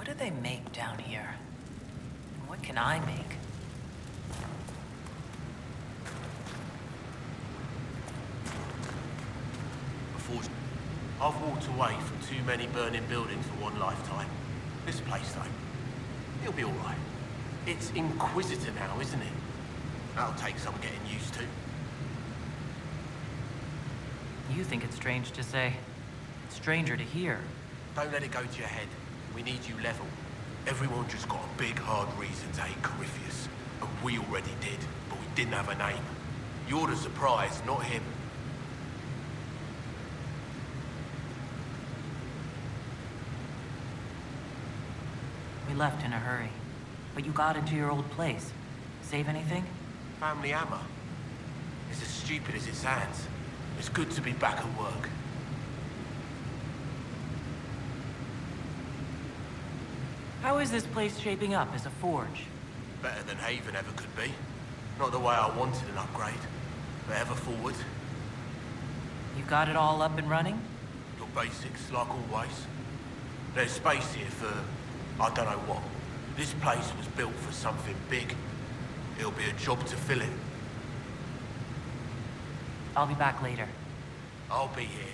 What do they make down here? And what can I make? Unfortunately, I've walked away from too many burning buildings for one lifetime. This place, though, it'll be alright. It's Inquisitor now, isn't it? That'll take some getting used to. You think it's strange to say. Stranger to hear. Don't let it go to your head. We need you level. Everyone just got a big, hard reason to hate Corypheus. And we already did, but we didn't have a name. You're the surprise, not him. We left in a hurry. But you got into your old place. Save anything? Family hammer. It's as stupid as it sounds. It's good to be back at work. How is this place shaping up as a forge? Better than Haven ever could be. Not the way I wanted an upgrade, but ever forward. You got it all up and running? Your basics, like always. There's space here for, I don't know what. This place was built for something big. It'll be a job to fill it. I'll be back later. I'll be here.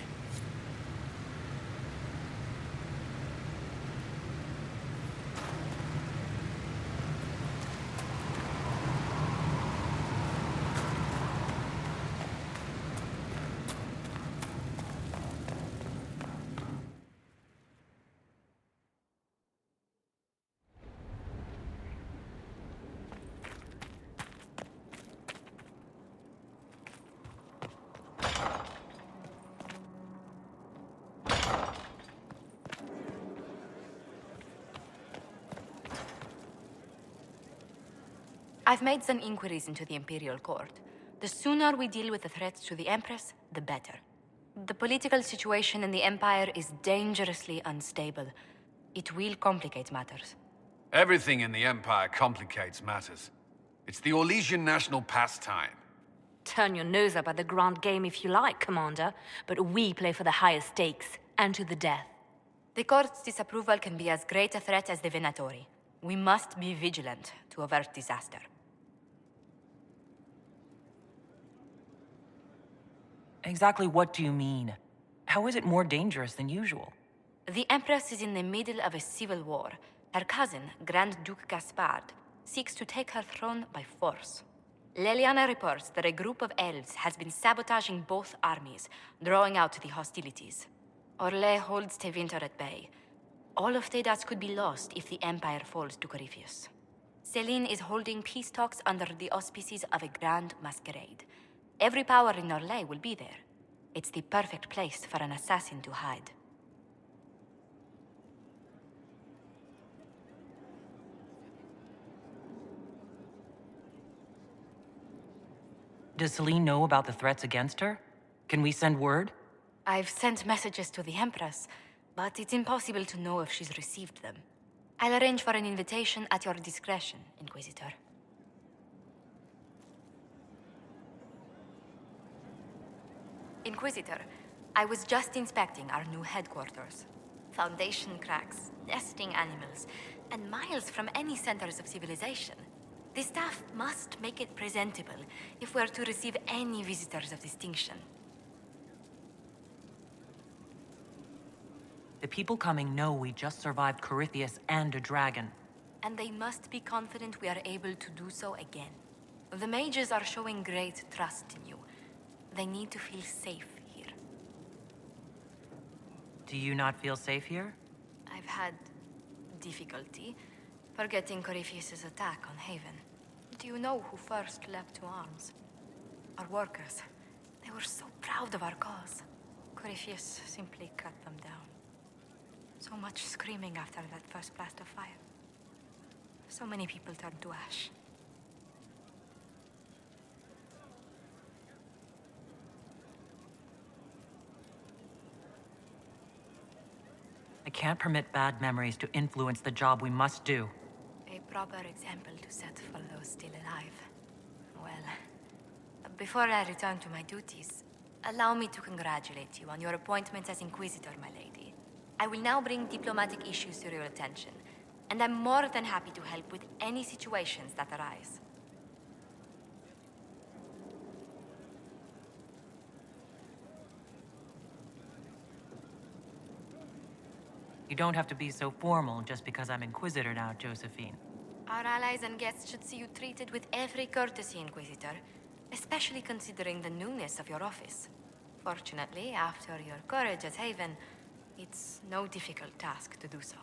I've made some inquiries into the Imperial Court. The sooner we deal with the threats to the Empress, the better. The political situation in the Empire is dangerously unstable. It will complicate matters. Everything in the Empire complicates matters. It's the Orlesian national pastime. Turn your nose up at the grand game if you like, Commander, but we play for the highest stakes, and to the death. The Court's disapproval can be as great a threat as the Venatori. We must be vigilant to avert disaster. Exactly what do you mean? How is it more dangerous than usual? The Empress is in the middle of a civil war. Her cousin, Grand Duke Gaspard, seeks to take her throne by force. Leliana reports that a group of elves has been sabotaging both armies, drawing out the hostilities. Orlais holds Tevinter at bay. All of Thedas could be lost if the Empire falls to Corypheus. Celine is holding peace talks under the auspices of a grand masquerade. Every power in Orlais will be there. It's the perfect place for an assassin to hide. Does Celine know about the threats against her? Can we send word? I've sent messages to the Empress, but it's impossible to know if she's received them. I'll arrange for an invitation at your discretion, Inquisitor. Inquisitor, I was just inspecting our new headquarters. Foundation cracks, nesting animals, and miles from any centers of civilization. The staff must make it presentable if we're to receive any visitors of distinction. The people coming know we just survived Corypheus and a dragon. And they must be confident we are able to do so again. The mages are showing great trust in you. They need to feel safe here. Do you not feel safe here? I've had difficulty forgetting Corypheus' attack on Haven. Do you know who first leapt to arms? Our workers. They were so proud of our cause. Corypheus simply cut them down. So much screaming after that first blast of fire. So many people turned to ash. I can't permit bad memories to influence the job we must do. A proper example to set for those still alive. Well, before I return to my duties, allow me to congratulate you on your appointment as Inquisitor, my lady. I will now bring diplomatic issues to your attention, and I'm more than happy to help with any situations that arise. You don't have to be so formal just because I'm Inquisitor now, Josephine. Our allies and guests should see you treated with every courtesy, Inquisitor, especially considering the newness of your office. Fortunately, after your courage at Haven, it's no difficult task to do so.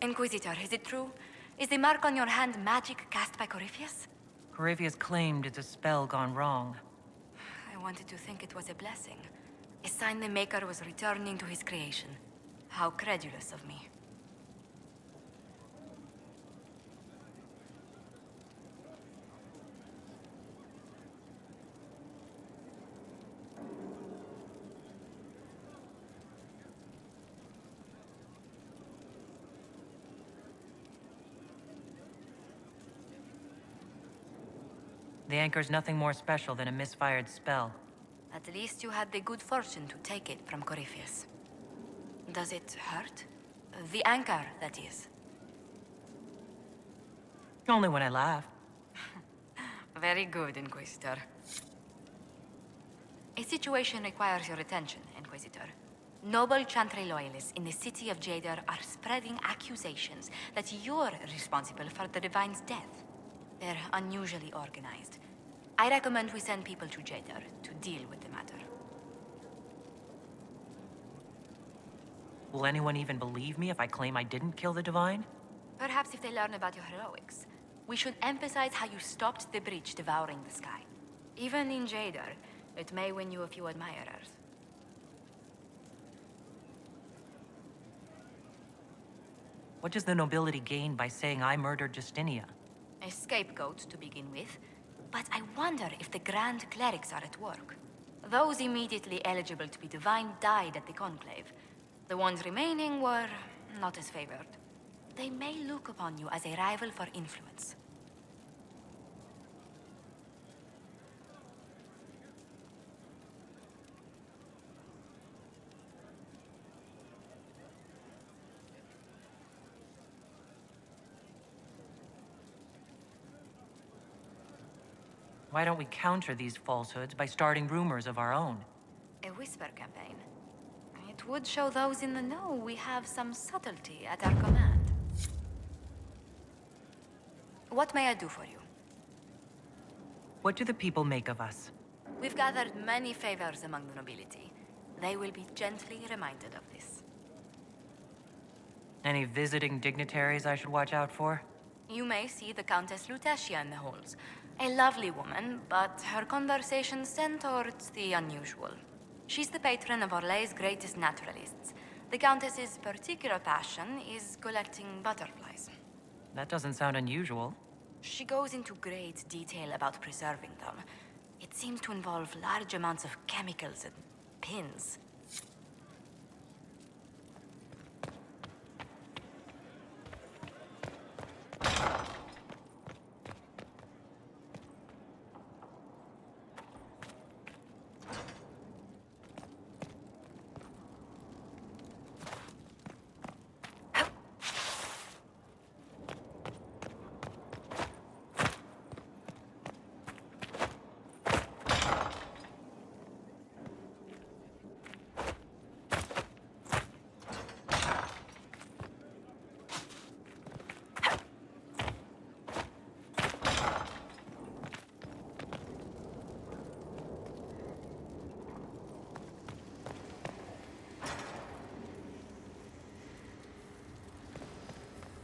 Inquisitor, is it true? Is the mark on your hand magic cast by Corypheus? Corypheus claimed it's a spell gone wrong. I wanted to think it was a blessing. A sign the Maker was returning to his creation. How credulous of me. The anchor's nothing more special than a misfired spell. At least you had the good fortune to take it from Corypheus. Does it hurt? The anchor, that is. Only when I laugh. Very good, Inquisitor. A situation requires your attention, Inquisitor. Noble Chantry loyalists in the city of Jadar are spreading accusations that you're responsible for the Divine's death. They're unusually organized. I recommend we send people to Jadar to deal with the matter. Will anyone even believe me if I claim I didn't kill the Divine? Perhaps if they learn about your heroics. We should emphasize how you stopped the breach devouring the sky. Even in Jadar, it may win you a few admirers. What does the nobility gain by saying I murdered Justinia? A scapegoat to begin with, but I wonder if the Grand Clerics are at work. Those immediately eligible to be divine died at the Conclave. The ones remaining were not as favored. They may look upon you as a rival for influence. Why don't we counter these falsehoods by starting rumors of our own? A whisper campaign. It would show those in the know we have some subtlety at our command. What may I do for you? What do the people make of us? We've gathered many favors among the nobility. They will be gently reminded of this. Any visiting dignitaries I should watch out for? You may see the Countess Lutetia in the halls. A lovely woman, but her conversations tend towards the unusual. She's the patron of Orlay's greatest naturalists. The Countess's particular passion is collecting butterflies. That doesn't sound unusual. She goes into great detail about preserving them. It seems to involve large amounts of chemicals and pins.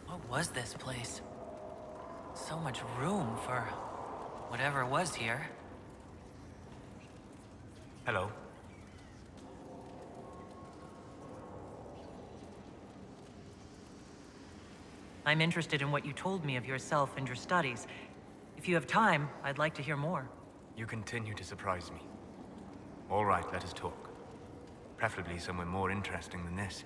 What was this place? So much room for whatever was here. Hello. I'm interested in what you told me of yourself and your studies. If you have time, I'd like to hear more. You continue to surprise me. All right, let us talk. Preferably somewhere more interesting than this.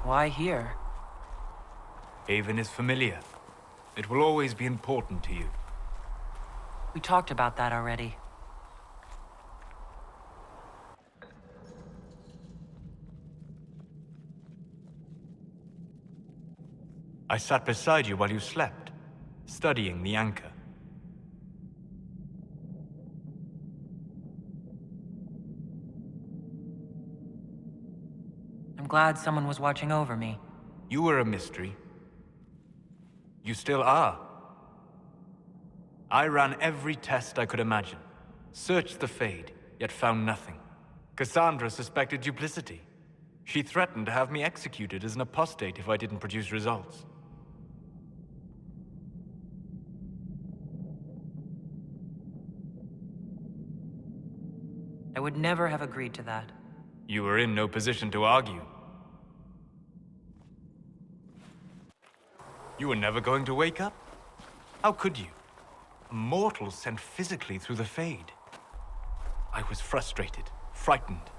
Why here? Haven is familiar. It will always be important to you. We talked about that already. I sat beside you while you slept, studying the anchor. I'm glad someone was watching over me. You were a mystery. You still are. I ran every test I could imagine. Searched the Fade, yet found nothing. Cassandra suspected duplicity. She threatened to have me executed as an apostate if I didn't produce results. I would never have agreed to that. You were in no position to argue. You were never going to wake up? How could you? A mortal sent physically through the Fade. I was frustrated, frightened.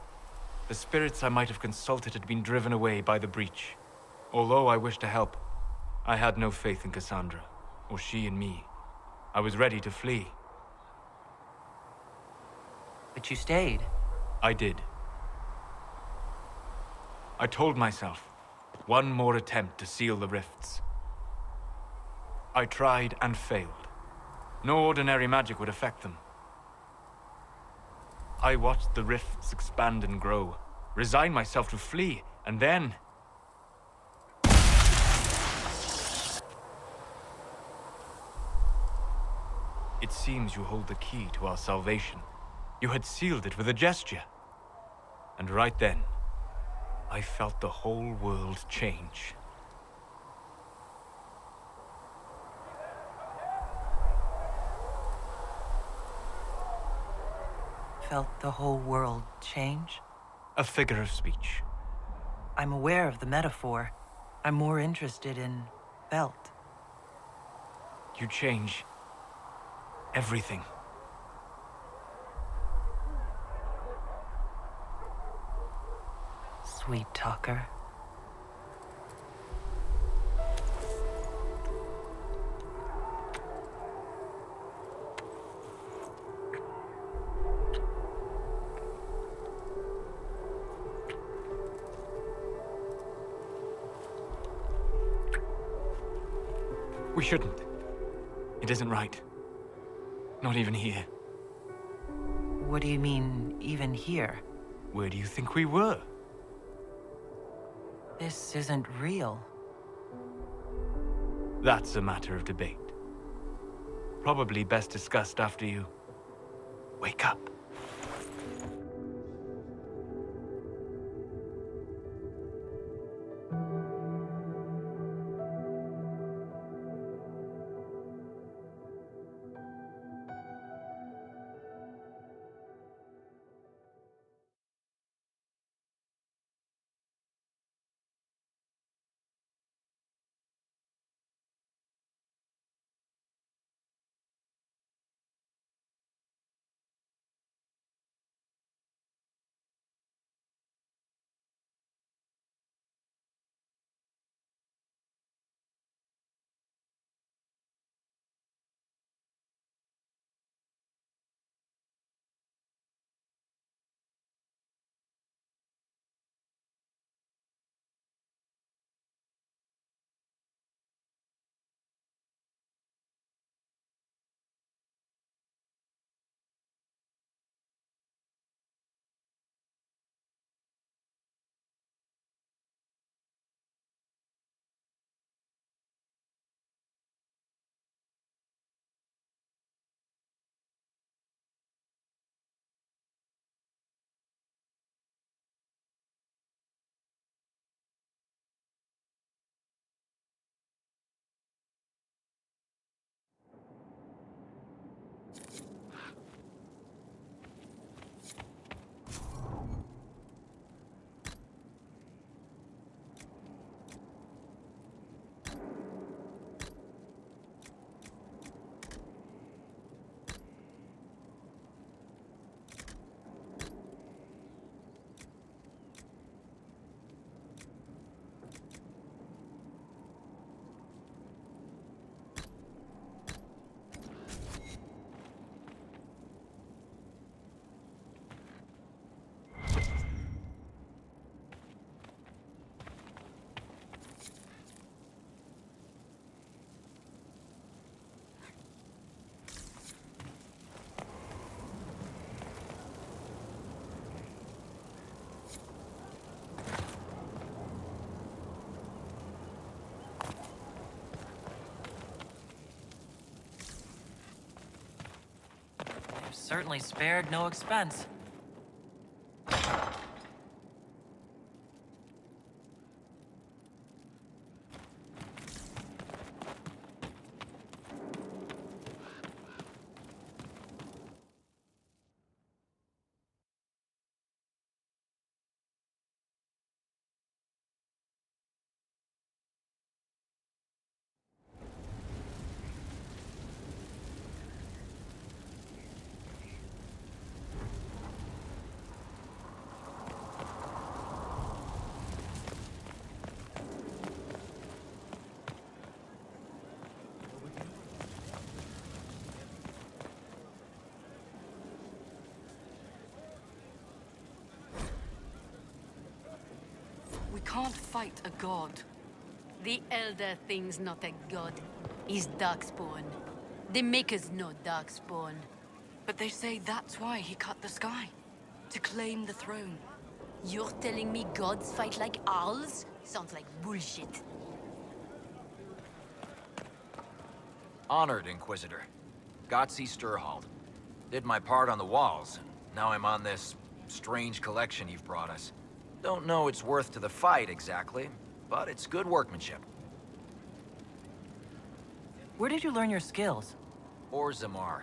The spirits I might have consulted had been driven away by the breach. Although I wished to help, I had no faith in Cassandra, or she in me. I was ready to flee. But you stayed. I did. I told myself, one more attempt to seal the rifts. I tried and failed. No ordinary magic would affect them. I watched the rifts expand and grow, resigned myself to flee, and then... It seems you hold the key to our salvation. You had sealed it with a gesture. And right then, I felt the whole world change. Felt the whole world change? A figure of speech. I'm aware of the metaphor. I'm more interested in felt. You change everything. Sweet talker. We shouldn't. It isn't right. Not even here. What do you mean, even here? Where do you think we were? This isn't real. That's a matter of debate. Probably best discussed after you wake up. certainly spared no expense. We can't fight a god. The Elder thing's not a god. He's Darkspawn. The Makers know Darkspawn. But they say that's why he cut the sky. To claim the throne. You're telling me gods fight like owls? Sounds like bullshit. Honored, Inquisitor. Gotzi Sturhald. Did my part on the walls. Now I'm on this strange collection you've brought us. Don't know its worth to the fight exactly, but it's good workmanship. Where did you learn your skills? Orzammar.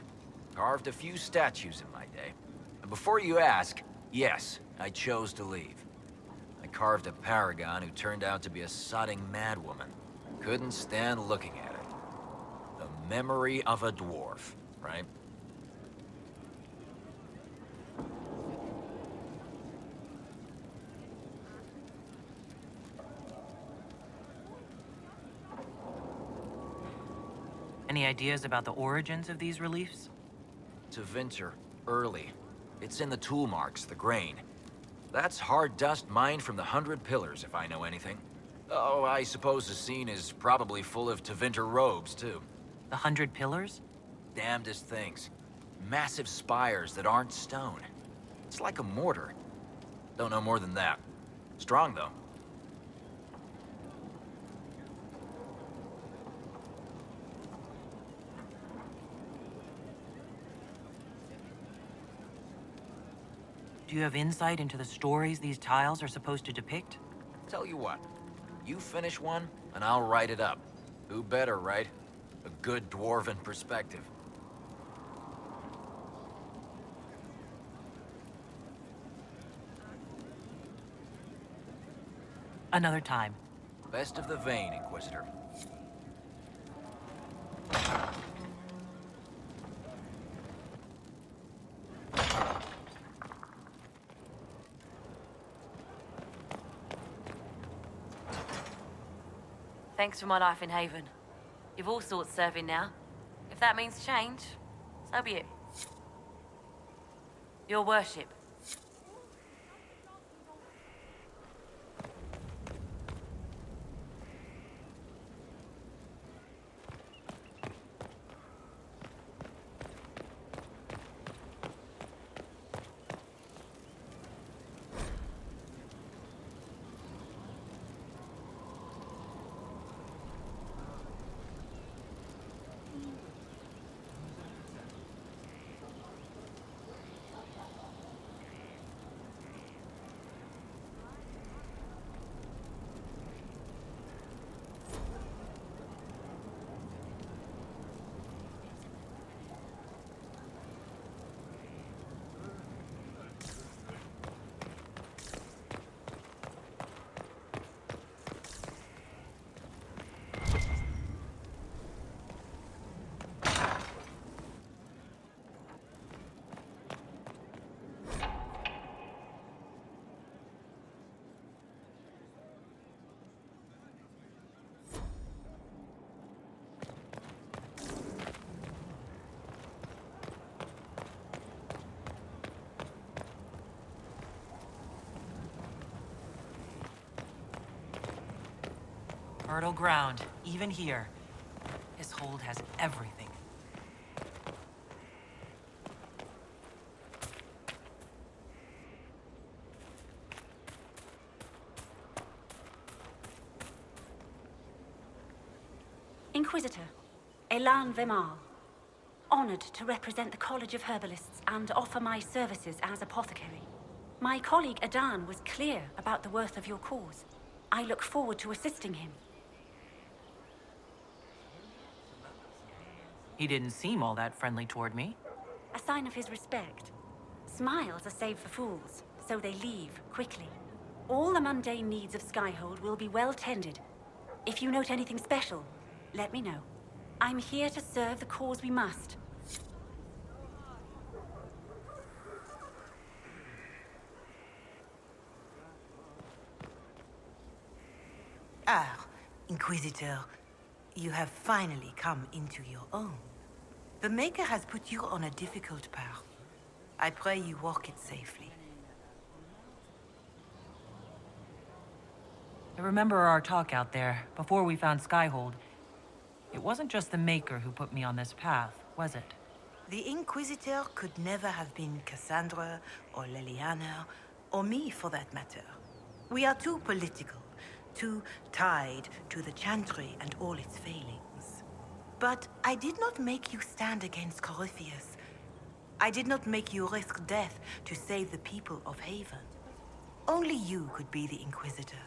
Carved a few statues in my day. And before you ask, yes, I chose to leave. I carved a paragon who turned out to be a sodding madwoman. Couldn't stand looking at it. The memory of a dwarf, right? Any ideas about the origins of these reliefs? To Vinter, early. It's in the tool marks, the grain. That's hard dust mined from the 100 Pillars, if I know anything. Oh, I suppose the scene is probably full of Tevinter robes, too. The 100 Pillars? Damnedest things. Massive spires that aren't stone. It's like a mortar. Don't know more than that. Strong, though. Do you have insight into the stories these tiles are supposed to depict? Tell you what. You finish one, and I'll write it up. Who better, right? A good dwarven perspective. Another time. Best of the vein, Inquisitor. Thanks for my life in Haven. You've all sorts serving now. If that means change, so be it. Your worship. Fertile ground, even here. This hold has everything. Inquisitor, Elan Vemar. honored to represent the College of Herbalists and offer my services as apothecary. My colleague Adan was clear about the worth of your cause. I look forward to assisting him. He didn't seem all that friendly toward me. A sign of his respect. Smiles are saved for fools, so they leave quickly. All the mundane needs of Skyhold will be well tended. If you note anything special, let me know. I'm here to serve the cause we must. Ah, Inquisitor, you have finally come into your own. The Maker has put you on a difficult path. I pray you walk it safely. I remember our talk out there, before we found Skyhold. It wasn't just the Maker who put me on this path, was it? The Inquisitor could never have been Cassandra, or Leliana, or me for that matter. We are too political, too tied to the Chantry and all its failings. But I did not make you stand against Corypheus. I did not make you risk death to save the people of Haven. Only you could be the Inquisitor.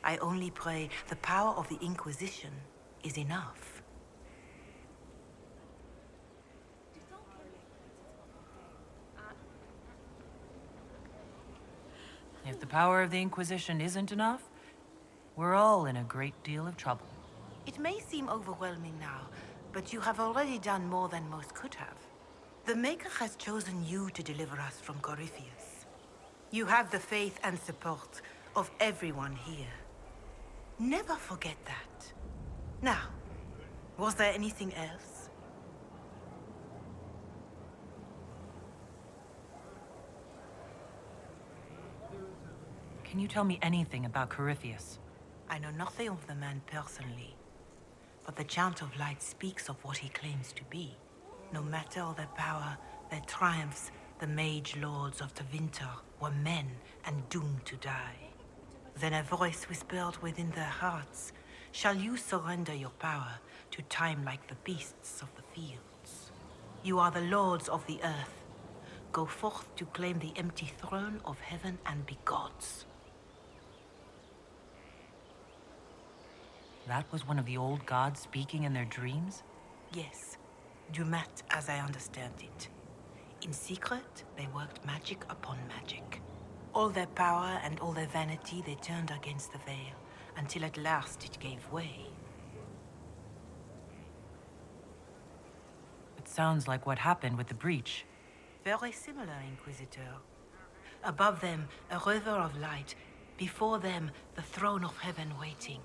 I only pray the power of the Inquisition is enough. If the power of the Inquisition isn't enough, we're all in a great deal of trouble. It may seem overwhelming now, but you have already done more than most could have. The Maker has chosen you to deliver us from Corypheus. You have the faith and support of everyone here. Never forget that. Now, was there anything else? Can you tell me anything about Corypheus? I know nothing of the man personally, but the Chant of Light speaks of what he claims to be. No matter their power, their triumphs, the mage lords of the winter were men and doomed to die. Then a voice whispered within their hearts, "Shall you surrender your power to time like the beasts of the fields? You are the lords of the earth. Go forth to claim the empty throne of heaven and be gods." That was one of the old gods speaking in their dreams? Yes, Dumat as I understand it. In secret, they worked magic upon magic. All their power and all their vanity they turned against the veil, until at last it gave way. It sounds like what happened with the breach. Very similar, Inquisitor. Above them, a river of light. Before them, the throne of heaven waiting.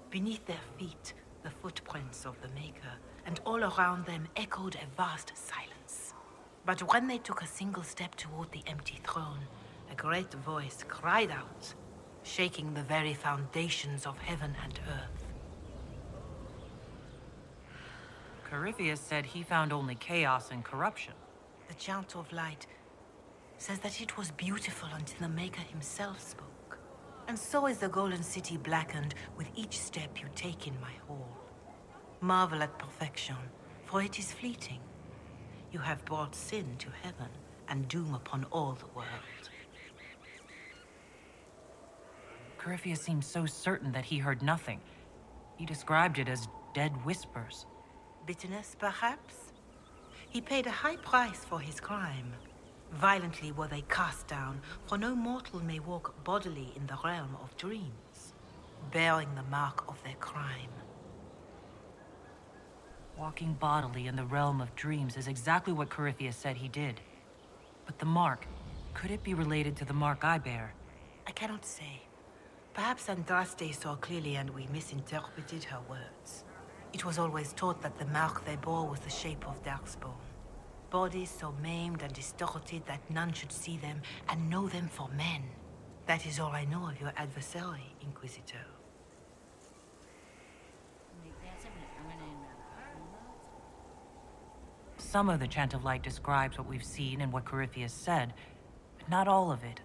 Beneath their feet, the footprints of the Maker, and all around them echoed a vast silence. But when they took a single step toward the empty throne, a great voice cried out, shaking the very foundations of heaven and earth. Corypheus said he found only chaos and corruption. The Chant of Light says that it was beautiful until the Maker himself spoke. And so is the Golden City blackened with each step you take in my hall. Marvel at perfection, for it is fleeting. You have brought sin to heaven and doom upon all the world. Corypheus seemed so certain that he heard nothing. He described it as dead whispers. Bitterness, perhaps? He paid a high price for his crime. Violently were they cast down, for no mortal may walk bodily in the realm of dreams, bearing the mark of their crime. Walking bodily in the realm of dreams is exactly what Corypheus said he did. But the mark, could it be related to the mark I bear? I cannot say. Perhaps Andraste saw clearly and we misinterpreted her words. It was always taught that the mark they bore was the shape of Darkspawn. Bodies so maimed and distorted that none should see them and know them for men. That is all I know of your adversary, Inquisitor. Some of the Chant of Light describes what we've seen and what Corypheus said, but not all of it.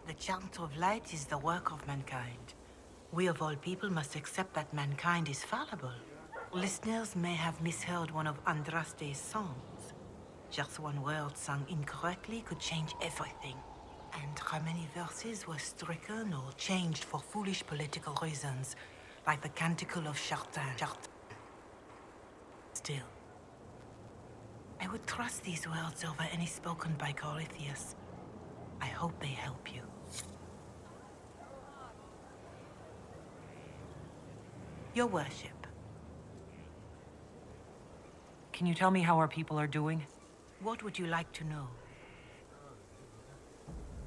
The Chant of Light is the work of mankind. We of all people must accept that mankind is fallible. Listeners may have misheard one of Andraste's songs. Just one word sung incorrectly could change everything. And how many verses were stricken or changed for foolish political reasons, like the Canticle of Chartin. Still, I would trust these words over any spoken by Corypheus. I hope they help you. Your worship. Can you tell me how our people are doing? What would you like to know?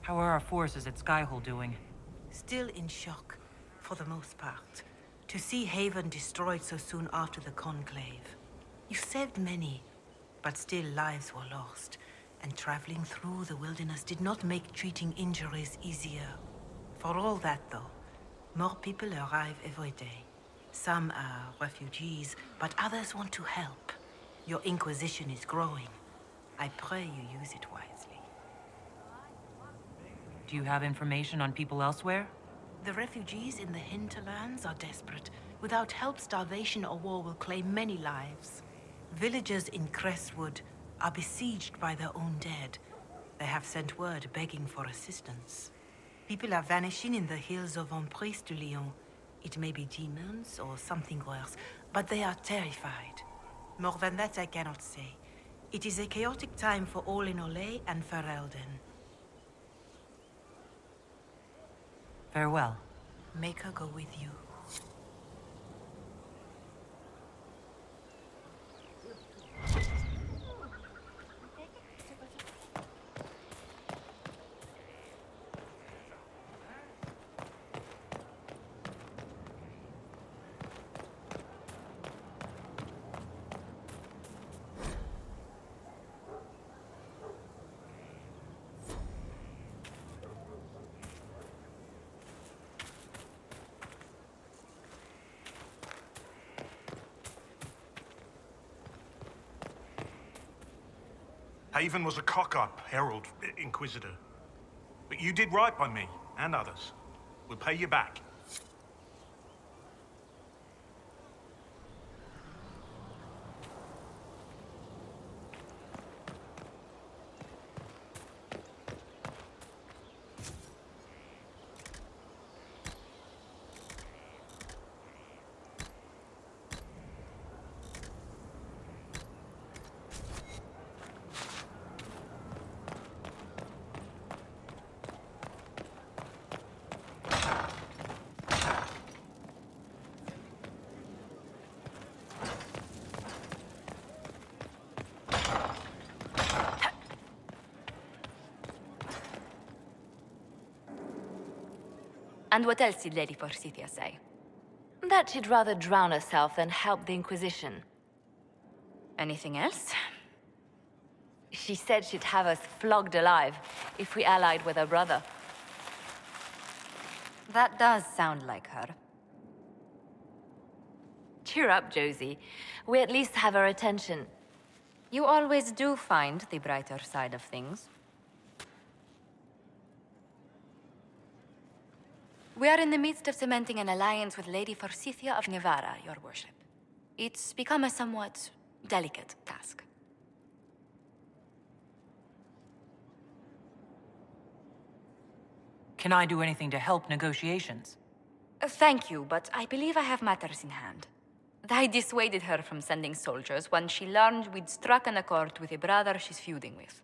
How are our forces at Skyhole doing? Still in shock, for the most part. To see Haven destroyed so soon after the Conclave. You saved many, but still lives were lost. And traveling through the wilderness did not make treating injuries easier. For all that, though, more people arrive every day. Some are refugees, but others want to help. Your Inquisition is growing. I pray you use it wisely. Do you have information on people elsewhere? The refugees in the hinterlands are desperate. Without help, starvation or war will claim many lives. Villagers in Crestwood are besieged by their own dead. They have sent word begging for assistance. People are vanishing in the hills of Emprise de Lyon. It may be demons or something worse, but they are terrified. More than that I cannot say. It is a chaotic time for all in Olay and Ferelden. Farewell. Make her go with you. Haven was a cock-up, Herald, Inquisitor. But you did right by me, and others. We'll pay you back. And what else did Lady Forsythia say? That she'd rather drown herself than help the Inquisition. Anything else? She said she'd have us flogged alive if we allied with her brother. That does sound like her. Cheer up, Josie. We at least have her attention. You always do find the brighter side of things. We are in the midst of cementing an alliance with Lady Forsythia of Nevada, your worship. It's become a somewhat delicate task. Can I do anything to help negotiations? Thank you, but I believe I have matters in hand. I dissuaded her from sending soldiers when she learned we'd struck an accord with a brother she's feuding with.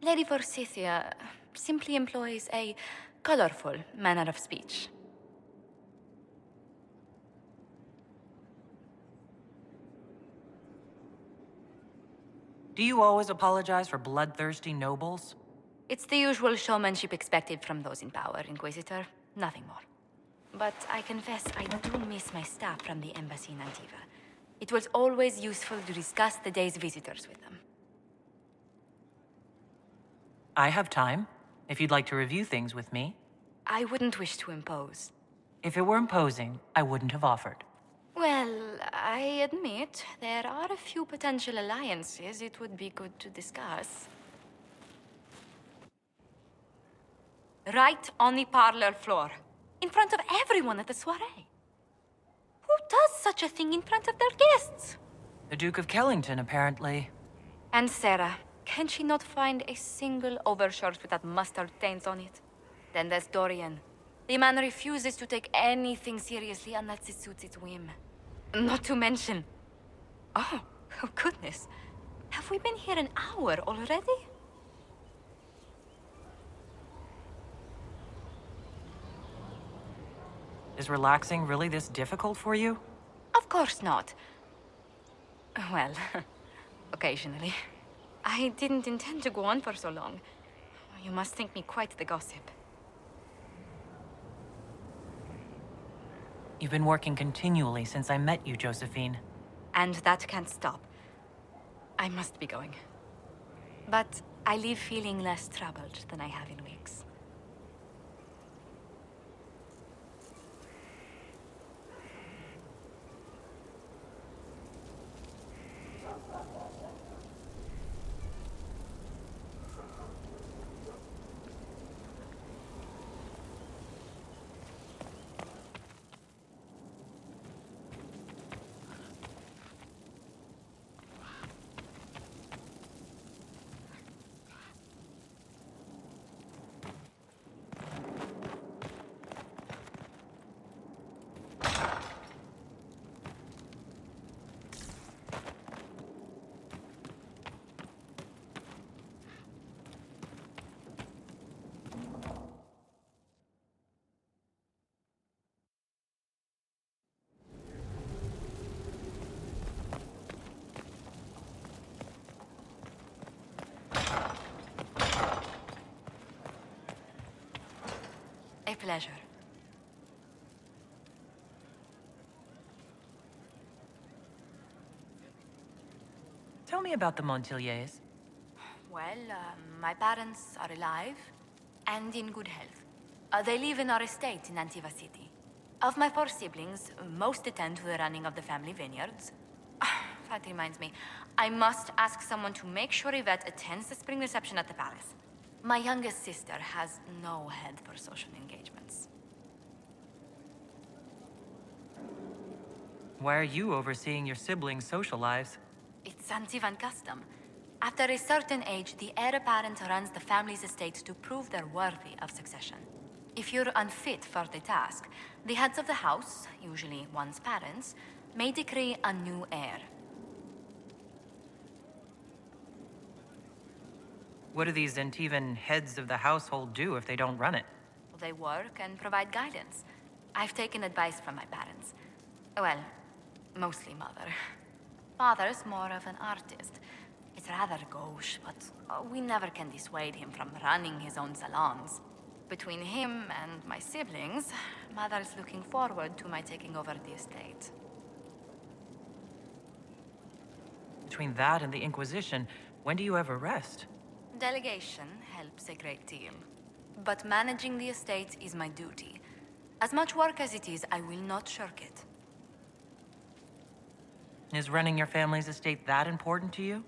Lady Forsythia simply employs a colorful manner of speech. Do you always apologize for bloodthirsty nobles? It's the usual showmanship expected from those in power, Inquisitor. Nothing more. But I confess I do miss my staff from the embassy in Antiva. It was always useful to discuss the day's visitors with them. I have time, if you'd like to review things with me. I wouldn't wish to impose. If it were imposing, I wouldn't have offered. Well, I admit there are a few potential alliances it would be good to discuss. Right on the parlor floor, in front of everyone at the soiree. Who does such a thing in front of their guests? The Duke of Kellington, apparently. And Sarah, can she not find a single overshirt without mustard stains on it? Then there's Dorian. The man refuses to take anything seriously unless it suits its whim. Not to mention... Oh goodness. Have we been here an hour already? Is relaxing really this difficult for you? Of course not. Well, occasionally. I didn't intend to go on for so long. You must think me quite the gossip. You've been working continually since I met you, Josephine. And that can't stop. I must be going. But I leave feeling less troubled than I have in weeks. A pleasure. Tell me about the Montiliers. Well, my parents are alive and in good health. They live in our estate in Antiva City. Of my 4 siblings, most attend to the running of the family vineyards. That reminds me, I must ask someone to make sure Yvette attends the spring reception at the palace. My youngest sister has no head for social engagements. Why are you overseeing your siblings' social lives? It's Antivan custom. After a certain age, the heir apparent runs the family's estate to prove they're worthy of succession. If you're unfit for the task, the heads of the house, usually one's parents, may decree a new heir. What do these Antivan heads of the household do if they don't run it? They work and provide guidance. I've taken advice from my parents. Well, mostly mother. Father's more of an artist. It's rather gauche, but we never can dissuade him from running his own salons. Between him and my siblings, mother's looking forward to my taking over the estate. Between that and the Inquisition, when do you ever rest? Delegation helps a great deal. But managing the estate is my duty. As much work as it is, I will not shirk it. Is running your family's estate that important to you?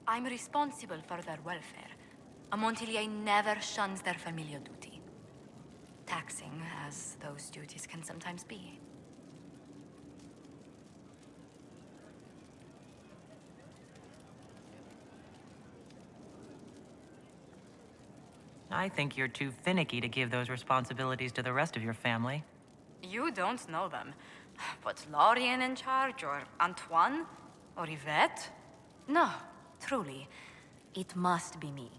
I'm responsible for their welfare. A Montilier never shuns their familial duty. Taxing as those duties can sometimes be. I think you're too finicky to give those responsibilities to the rest of your family. You don't know them. But Lorien in charge, or Antoine, or Yvette? No, truly. It must be me.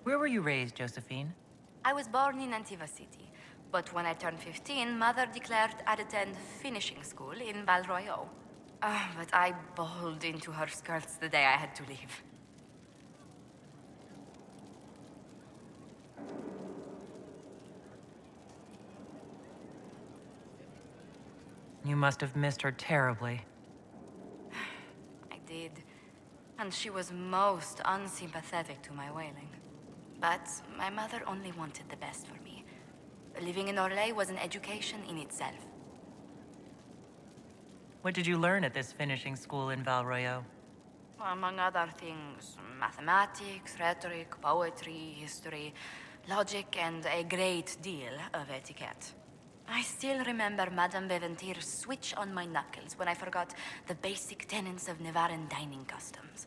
Where were you raised, Josephine? I was born in Antiva City, but when I turned 15, Mother declared I'd attend finishing school in Val Royeaux. But I bowled into her skirts the day I had to leave. You must have missed her terribly. I did. And she was most unsympathetic to my wailing. But my mother only wanted the best for me. Living in Orlais was an education in itself. What did you learn at this finishing school in Val Royeaux? Among other things, mathematics, rhetoric, poetry, history, Logic and a great deal of etiquette. I still remember Madame Beventir's switch on my knuckles when I forgot the basic tenets of Nevaran dining customs.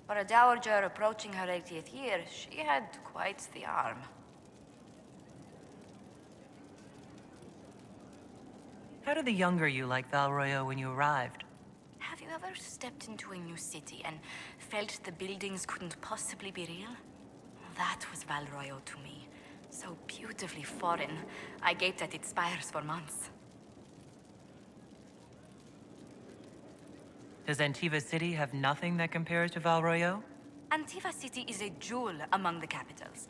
For a dowager approaching her 80th year, she had quite the arm. How did the younger you like Valroyo when you arrived? Have you ever stepped into a new city and felt the buildings couldn't possibly be real? That was Valroyo to me. So beautifully foreign, I gaped at its spires for months. Does Antiva City have nothing that compares to Valroyo? Antiva City is a jewel among the capitals.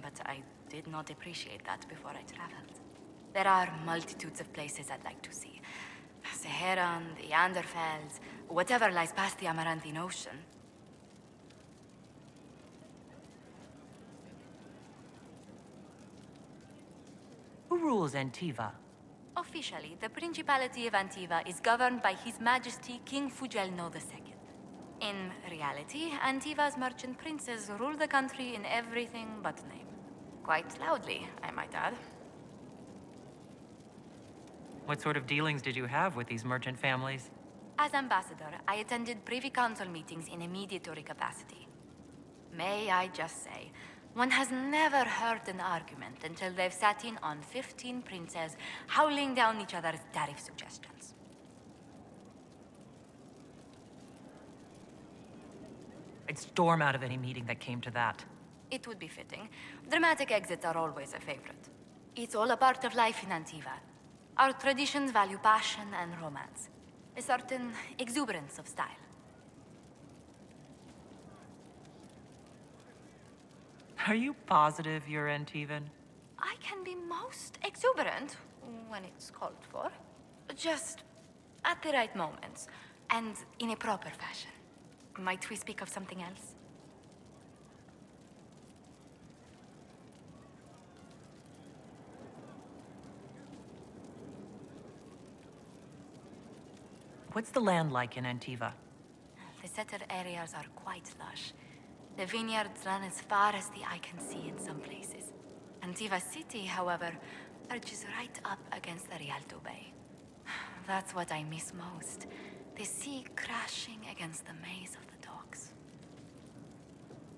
But I did not appreciate that before I traveled. There are multitudes of places I'd like to see. Seheran, the Anderfels, whatever lies past the Amaranthine Ocean. Who rules Antiva? Officially, the Principality of Antiva is governed by His Majesty King Fugelno II. In reality, Antiva's merchant princes rule the country in everything but name. Quite loudly, I might add. What sort of dealings did you have with these merchant families? As ambassador, I attended Privy Council meetings in a mediatory capacity. May I just say, one has never heard an argument until they've sat in on 15 princes howling down each other's tariff suggestions. I'd storm out of any meeting that came to that. It would be fitting. Dramatic exits are always a favorite. It's all a part of life in Antiva. Our traditions value passion and romance. A certain exuberance of style. Are you positive you're Antivan? I can be most exuberant when it's called for. Just at the right moments, and in a proper fashion. Might we speak of something else? What's the land like in Antiva? The settled areas are quite lush. The vineyards run as far as the eye can see in some places. Antiva City, however, perches right up against the Rialto Bay. That's what I miss most. The sea crashing against the maze of the docks.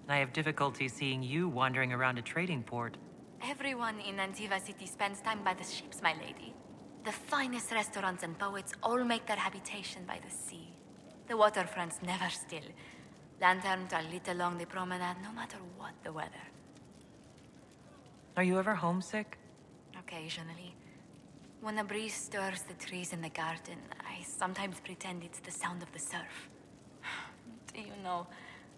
I have difficulty seeing you wandering around a trading port. Everyone in Antiva City spends time by the ships, my lady. The finest restaurants and poets all make their habitation by the sea. The waterfront's never still. Lanterns are lit along the promenade no matter what the weather. Are you ever homesick? Occasionally. When a breeze stirs the trees in the garden, I sometimes pretend it's the sound of the surf. Do you know,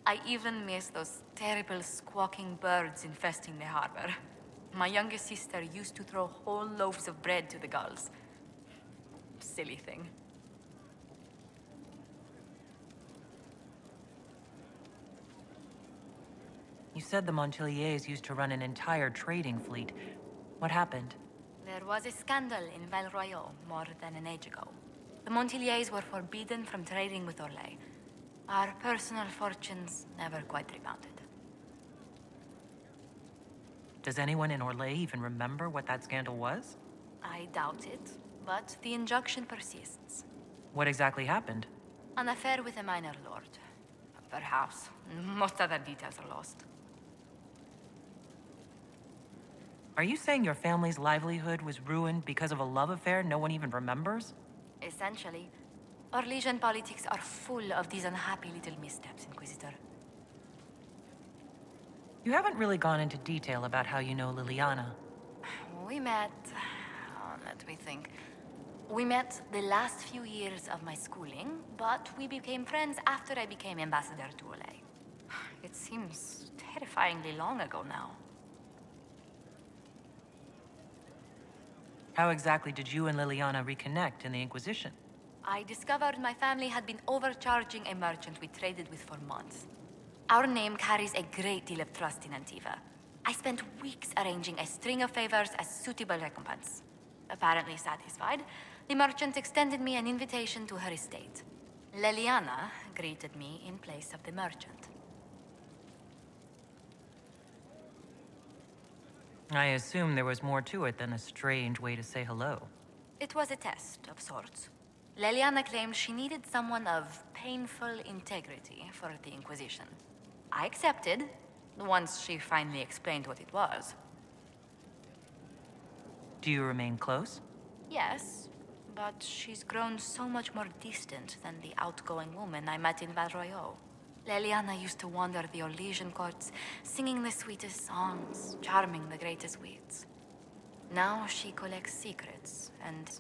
I even miss those terrible squawking birds infesting the harbor. My youngest sister used to throw whole loaves of bread to the gulls. Silly thing. You said the Montiliers used to run an entire trading fleet. What happened? There was a scandal in Valroyo more than an age ago. The Montiliers were forbidden from trading with Orlais. Our personal fortunes never quite rebounded. Does anyone in Orlais even remember what that scandal was? I doubt it, but the injunction persists. What exactly happened? An affair with a minor lord. Perhaps. Most other details are lost. Are you saying your family's livelihood was ruined because of a love affair no one even remembers? Essentially. Orlesian politics are full of these unhappy little missteps, Inquisitor. You haven't really gone into detail about how you know Liliana. We met... let me think. We met the last few years of my schooling, but we became friends after I became ambassador to Orlais. It seems terrifyingly long ago now. How exactly did you and Liliana reconnect in the Inquisition? I discovered my family had been overcharging a merchant we traded with for months. Our name carries a great deal of trust in Antiva. I spent weeks arranging a string of favors as suitable recompense. Apparently satisfied, the merchant extended me an invitation to her estate. Liliana greeted me in place of the merchant. I assume there was more to it than a strange way to say hello. It was a test of sorts. Leliana claimed she needed someone of painful integrity for the Inquisition. I accepted, once she finally explained what it was. Do you remain close? Yes, but she's grown so much more distant than the outgoing woman I met in Val Royeaux. Leliana used to wander the Orlesian courts, singing the sweetest songs, charming the greatest wits. Now she collects secrets and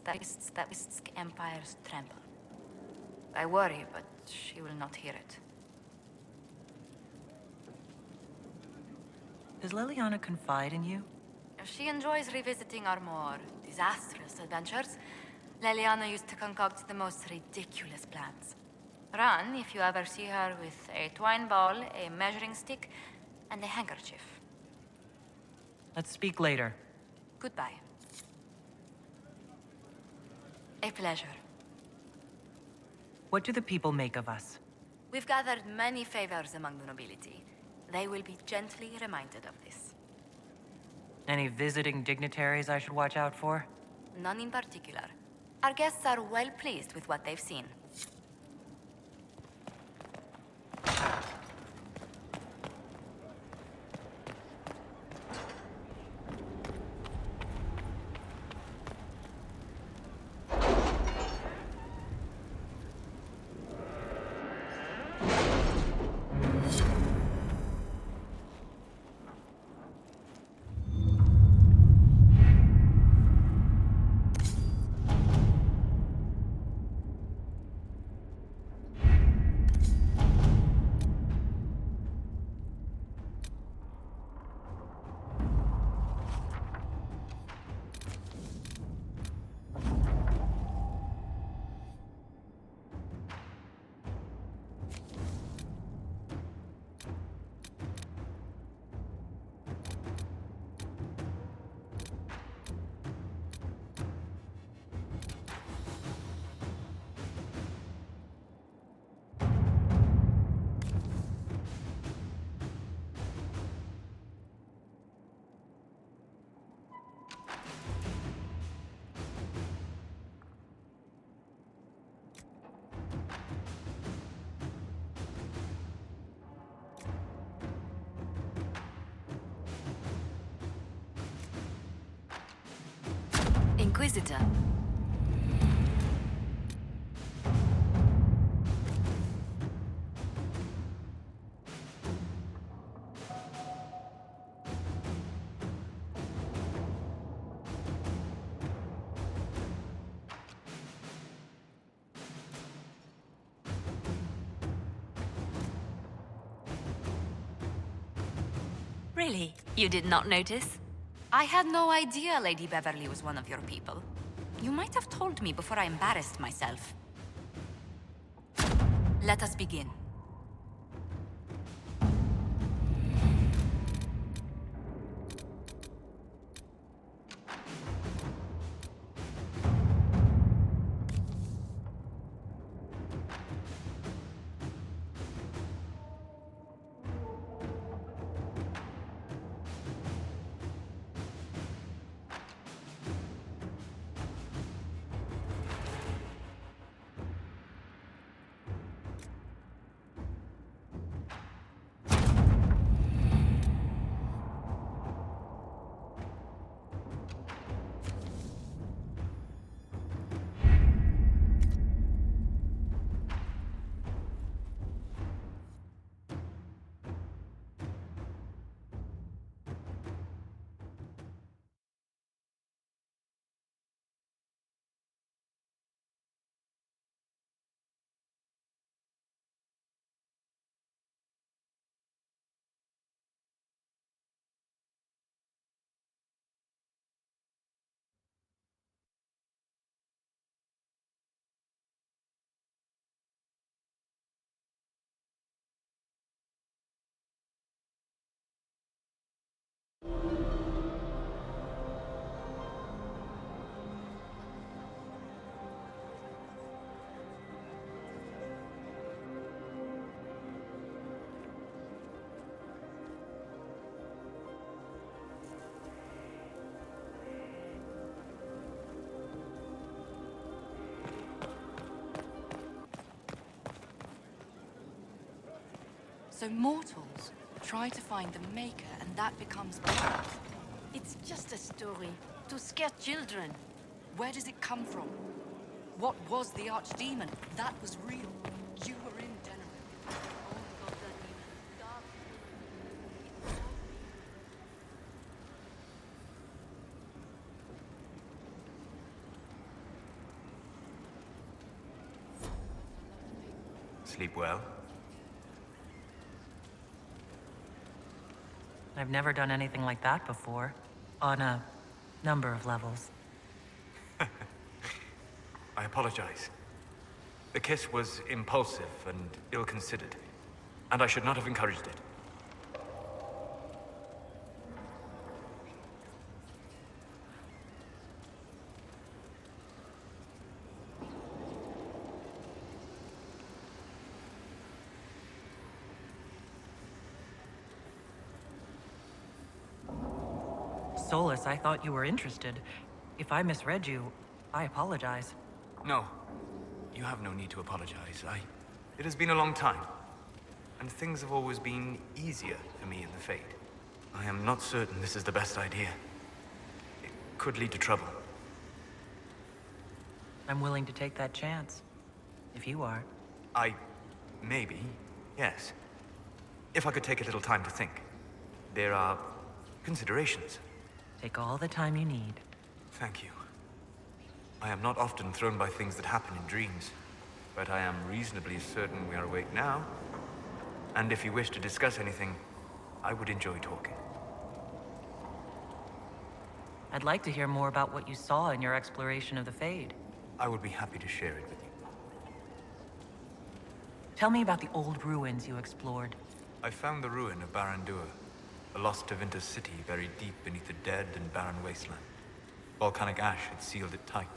that empires tremble. I worry, but she will not hear it. Does Leliana confide in you? She enjoys revisiting our more disastrous adventures. Leliana used to concoct the most ridiculous plans. Run if you ever see her with a twine ball, a measuring stick, and a handkerchief. Let's speak later. Goodbye. A pleasure. What do the people make of us? We've gathered many favors among the nobility. They will be gently reminded of this. Any visiting dignitaries I should watch out for? None in particular. Our guests are well pleased with what they've seen. Inquisitor. Really? You did not notice? I had no idea Lady Beverly was one of your people. You might have told me before I embarrassed myself. Let us begin. So mortals try to find the Maker, and that becomes bad. It's just a story to scare children. Where does it come from? What was the Archdemon? That was real. You were in Generate. Sleep well? I've never done anything like that before. On a number of levels. I apologize. The kiss was impulsive and ill-considered, and I should not have encouraged it. Solus, I thought you were interested. If I misread you, I apologize. No. You have no need to apologize. It has been a long time, and things have always been easier for me in the Fade. I am not certain this is the best idea. It could lead to trouble. I'm willing to take that chance. If you are. Maybe, yes. If I could take a little time to think. There are considerations. Take all the time you need. Thank you. I am not often thrown by things that happen in dreams, but I am reasonably certain we are awake now. And if you wish to discuss anything, I would enjoy talking. I'd like to hear more about what you saw in your exploration of the Fade. I would be happy to share it with you. Tell me about the old ruins you explored. I found the ruin of Barandur, a lost Tevinter city buried deep beneath a dead and barren wasteland. Volcanic ash had sealed it tight.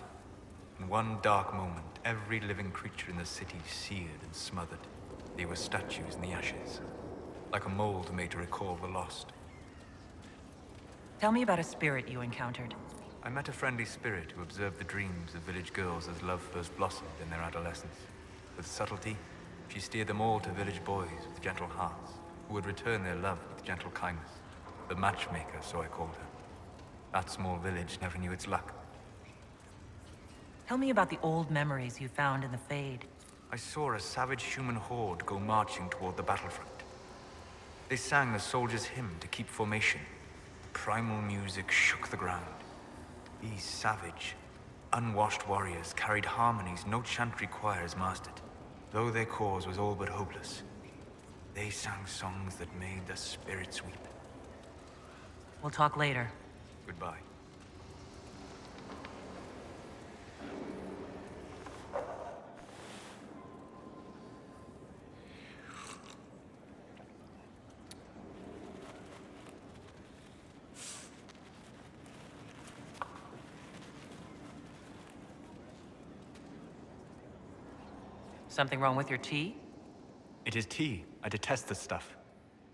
In one dark moment, every living creature in the city seared and smothered. They were statues in the ashes, like a mold made to recall the lost. Tell me about a spirit you encountered. I met a friendly spirit who observed the dreams of village girls as love first blossomed in their adolescence. With subtlety, she steered them all to village boys with gentle hearts, who would return their love with gentle kindness. The matchmaker, so I called her. That small village never knew its luck. Tell me about the old memories you found in the Fade. I saw a savage human horde go marching toward the battlefront. They sang a soldier's hymn to keep formation. The primal music shook the ground. These savage, unwashed warriors carried harmonies no chantry choirs mastered. Though their cause was all but hopeless, they sang songs that made the spirits weep. We'll talk later. Goodbye. Something wrong with your tea? It is tea. I detest this stuff.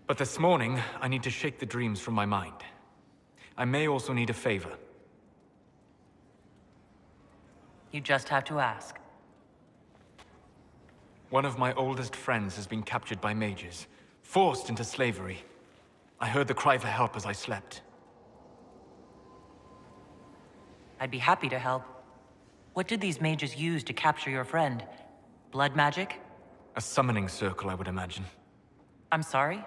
But this morning, I need to shake the dreams from my mind. I may also need a favor. You just have to ask. One of my oldest friends has been captured by mages, forced into slavery. I heard the cry for help as I slept. I'd be happy to help. What did these mages use to capture your friend? Blood magic? A summoning circle, I would imagine. I'm sorry?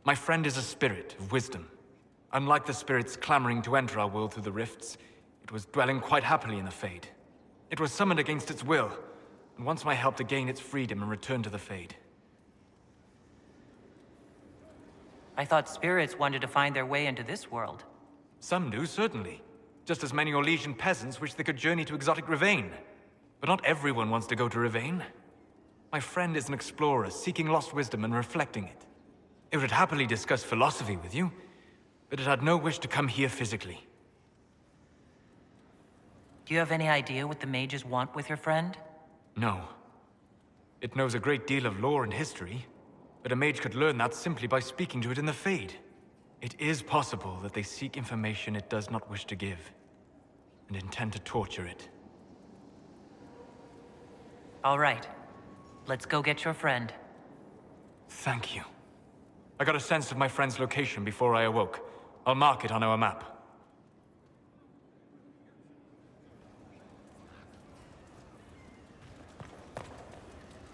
My friend is a spirit of wisdom. Unlike the spirits clamoring to enter our world through the rifts, it was dwelling quite happily in the Fade. It was summoned against its will, and wants my help to gain its freedom and return to the Fade. I thought spirits wanted to find their way into this world. Some do, certainly. Just as many Orlesian peasants wish they could journey to exotic Rivain. But not everyone wants to go to Rivain. My friend is an explorer, seeking lost wisdom and reflecting it. It would happily discuss philosophy with you, but it had no wish to come here physically. Do you have any idea what the mages want with your friend? No. It knows a great deal of lore and history, but a mage could learn that simply by speaking to it in the Fade. It is possible that they seek information it does not wish to give, and intend to torture it. All right. Let's go get your friend. Thank you. I got a sense of my friend's location before I awoke. I'll mark it on our map.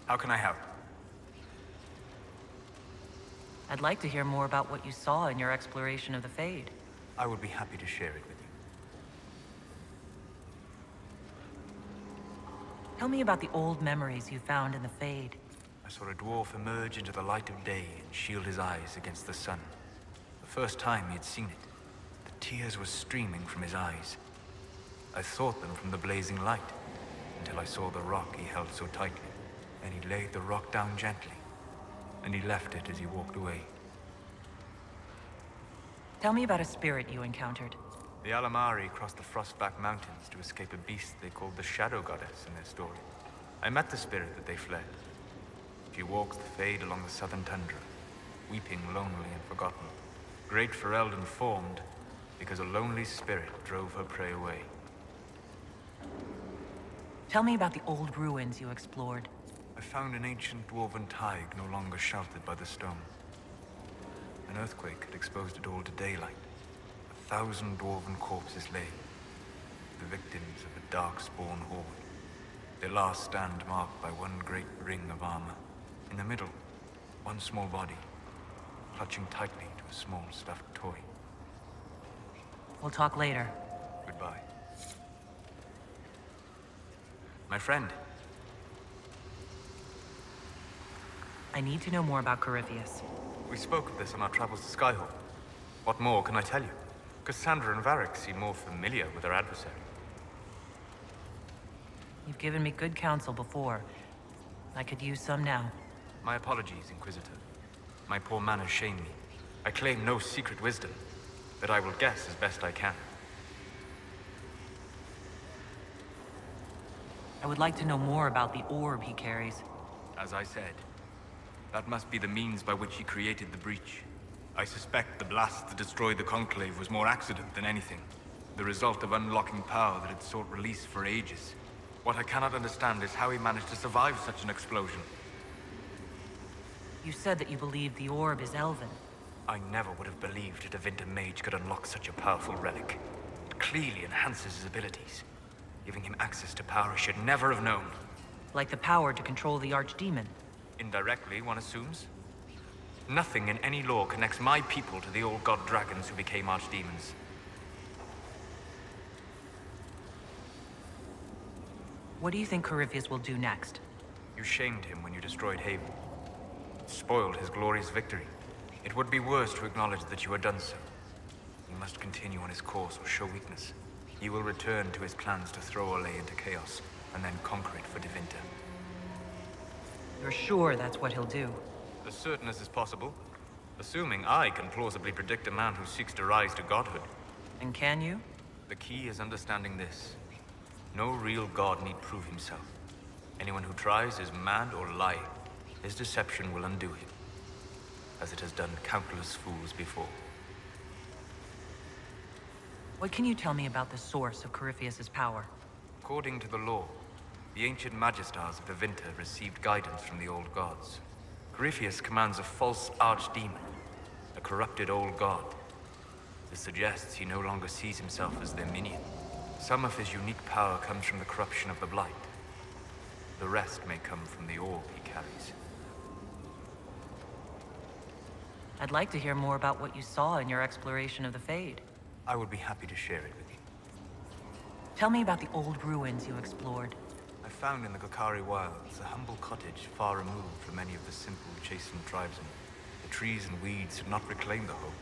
How can I help? I'd like to hear more about what you saw in your exploration of the Fade. I would be happy to share it with you. Tell me about the old memories you found in the Fade. I saw a dwarf emerge into the light of day and shield his eyes against the sun. The first time he had seen it, the tears were streaming from his eyes. I thought them from the blazing light, until I saw the rock he held so tightly. And he laid the rock down gently, and he left it as he walked away. Tell me about a spirit you encountered. The Alamari crossed the Frostback Mountains to escape a beast they called the Shadow Goddess in their story. I met the spirit that they fled. She walks the Fade along the southern tundra, weeping lonely and forgotten. Great Ferelden formed because a lonely spirit drove her prey away. Tell me about the old ruins you explored. I found an ancient dwarven thaig no longer sheltered by the stone. An earthquake had exposed it all to daylight. 1,000 dwarven corpses lay, the victims of a dark-spawn horde. Their last stand marked by one great ring of armor. In the middle, one small body, clutching tightly to a small stuffed toy. We'll talk later. Goodbye. My friend. I need to know more about Corypheus. We spoke of this on our travels to Skyhawk. What more can I tell you? Cassandra and Varric seem more familiar with their adversary. You've given me good counsel before. I could use some now. My apologies, Inquisitor. My poor manners shame me. I claim no secret wisdom, but I will guess as best I can. I would like to know more about the orb he carries. As I said, that must be the means by which he created the breach. I suspect the blast that destroyed the Conclave was more accident than anything. The result of unlocking power that had sought release for ages. What I cannot understand is how he managed to survive such an explosion. You said that you believed the orb is elven. I never would have believed a Tevinter mage could unlock such a powerful relic. It clearly enhances his abilities, giving him access to power he should never have known. Like the power to control the Archdemon. Indirectly, one assumes. Nothing in any lore connects my people to the old god dragons who became archdemons. What do you think Corypheus will do next? You shamed him when you destroyed Haven. It spoiled his glorious victory. It would be worse to acknowledge that you had done so. He must continue on his course or show weakness. He will return to his plans to throw Olay into chaos, and then conquer it for Tevinter. You're sure that's what he'll do? As certain as is possible. Assuming I can plausibly predict a man who seeks to rise to godhood. And can you? The key is understanding this. No real god need prove himself. Anyone who tries is mad or lying. His deception will undo him, as it has done countless fools before. What can you tell me about the source of Corypheus's power? According to the law, the ancient Magistars of Tevinter received guidance from the old gods. Corypheus commands a false archdemon, a corrupted old god. This suggests he no longer sees himself as their minion. Some of his unique power comes from the corruption of the Blight. The rest may come from the orb he carries. I'd like to hear more about what you saw in your exploration of the Fade. I would be happy to share it with you. Tell me about the old ruins you explored. I found in the Gokari wilds a humble cottage far removed from many of the simple, chastened tribesmen. The trees and weeds had not reclaimed the home,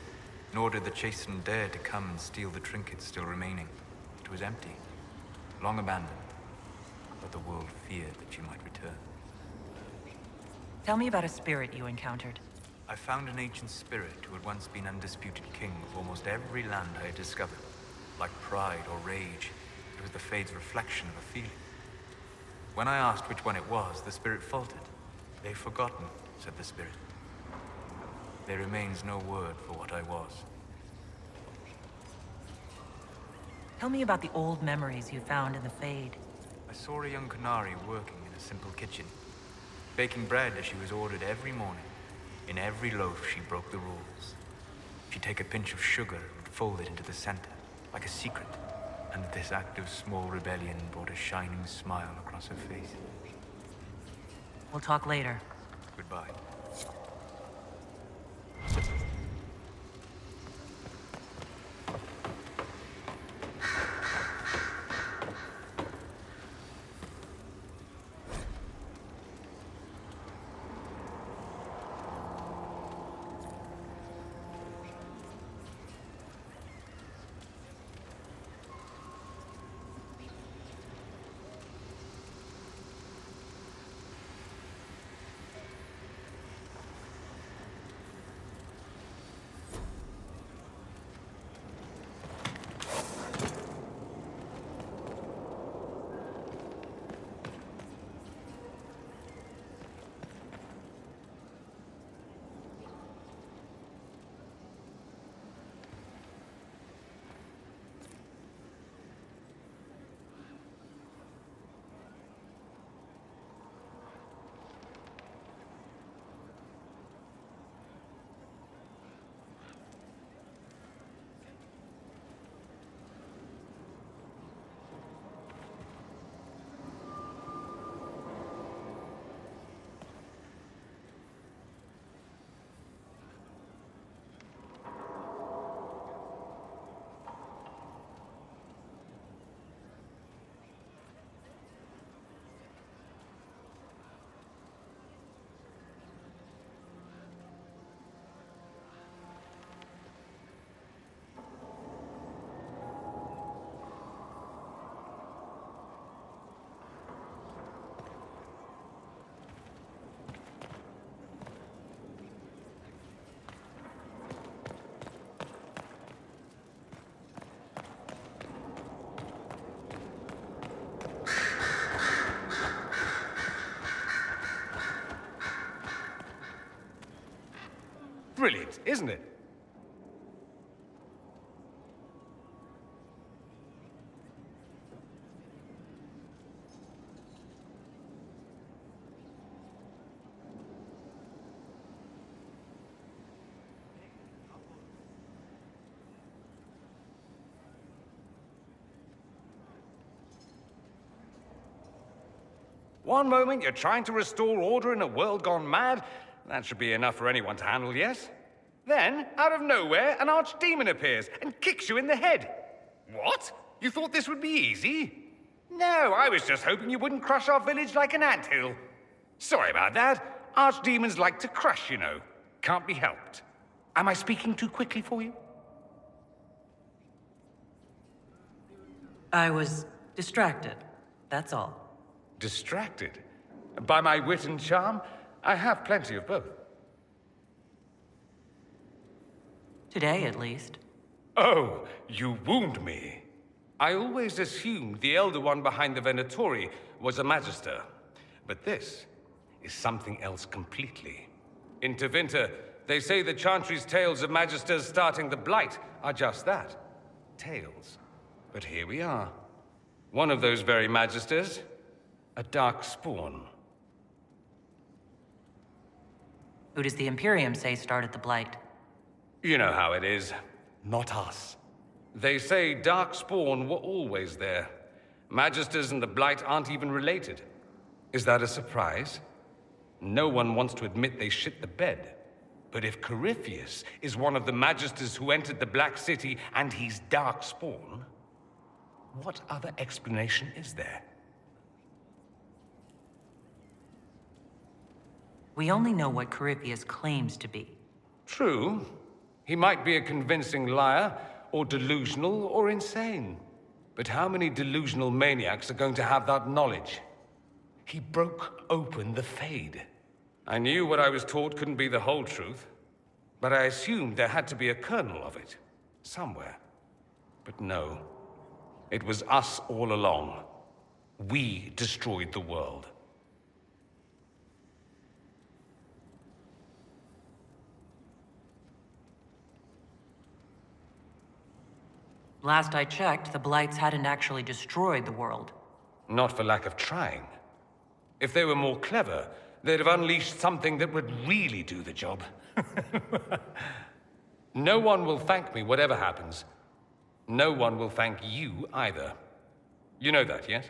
nor did the chastened dare to come and steal the trinkets still remaining. It was empty, long abandoned, but the world feared that you might return. Tell me about a spirit you encountered. I found an ancient spirit who had once been undisputed king of almost every land I had discovered. Like pride or rage, it was the Fade's reflection of a feeling. When I asked which one it was, the spirit faltered. "They've forgotten," said the spirit. "There remains no word for what I was." Tell me about the old memories you found in the Fade. I saw a young Qunari working in a simple kitchen, baking bread as she was ordered every morning. In every loaf, she broke the rules. She'd take a pinch of sugar and fold it into the center, like a secret. And this act of small rebellion brought a shining smile across her face. We'll talk later. Goodbye. Brilliant, isn't it? One moment you're trying to restore order in a world gone mad. That should be enough for anyone to handle, yes? Then, out of nowhere, an archdemon appears and kicks you in the head. What? You thought this would be easy? No, I was just hoping you wouldn't crush our village like an anthill. Sorry about that. Archdemons like to crush, you know. Can't be helped. Am I speaking too quickly for you? I was distracted, that's all. Distracted? By my wit and charm? I have plenty of both. Today, at least. Oh, you wound me. I always assumed the Elder One behind the Venatori was a Magister. But this is something else completely. In Tevinter, they say the Chantry's tales of Magisters starting the Blight are just that. Tales. But here we are. One of those very Magisters, a dark spawn. Who does the Imperium say started the Blight? You know how it is. Not us. They say Darkspawn were always there. Magisters and the Blight aren't even related. Is that a surprise? No one wants to admit they shit the bed. But if Corypheus is one of the Magisters who entered the Black City and he's Darkspawn, what other explanation is there? We only know what Corypheus claims to be. True. He might be a convincing liar, or delusional, or insane. But how many delusional maniacs are going to have that knowledge? He broke open the Fade. I knew what I was taught couldn't be the whole truth, but I assumed there had to be a kernel of it, somewhere. But no. It was us all along. We destroyed the world. Last I checked, the Blights hadn't actually destroyed the world. Not for lack of trying. If they were more clever, they'd have unleashed something that would really do the job. No one will thank me, whatever happens. No one will thank you either. You know that, yes?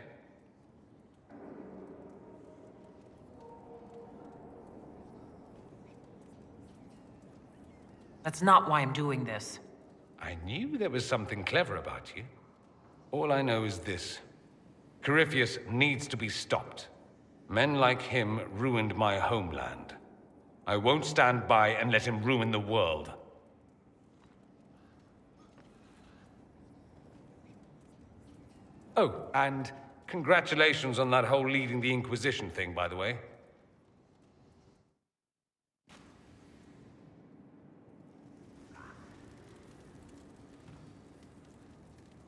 That's not why I'm doing this. I knew there was something clever about you. All I know is this. Corypheus needs to be stopped. Men like him ruined my homeland. I won't stand by and let him ruin the world. Oh, and congratulations on that whole leading the Inquisition thing, by the way.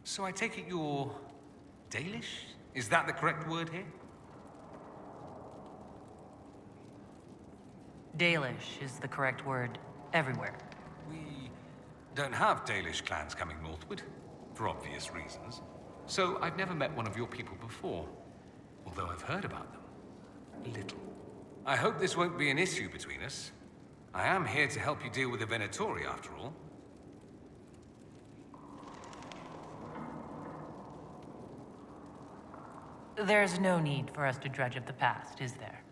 So I take it you're Dalish? Is that the correct word here? Dalish is the correct word everywhere. We don't have Dalish clans coming northward, for obvious reasons. So I've never met one of your people before, although I've heard about them. Little. I hope this won't be an issue between us. I am here to help you deal with the Venatori, after all. There's no need for us to dredge up the past, is there?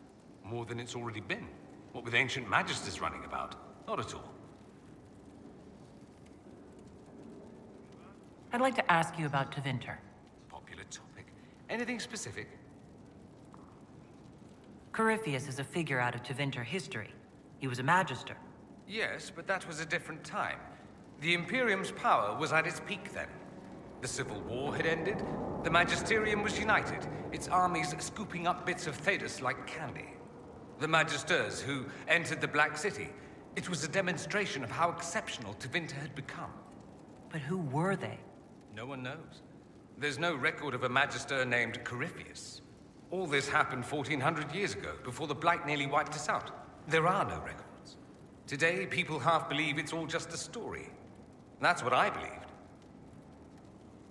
More than it's already been. What with ancient magisters running about? Not at all. I'd like to ask you about Tevinter. Popular topic. Anything specific? Corypheus is a figure out of Tevinter history. He was a magister. Yes, but that was a different time. The Imperium's power was at its peak then. The Civil War had ended. The Magisterium was united, its armies scooping up bits of Thedas like candy. The Magisters who entered the Black City. It was a demonstration of how exceptional Tevinter had become. But who were they? No one knows. There's no record of a Magister named Corypheus. All this happened 1400 years ago, before the Blight nearly wiped us out. There are no records. Today, people half believe it's all just a story. That's what I believed.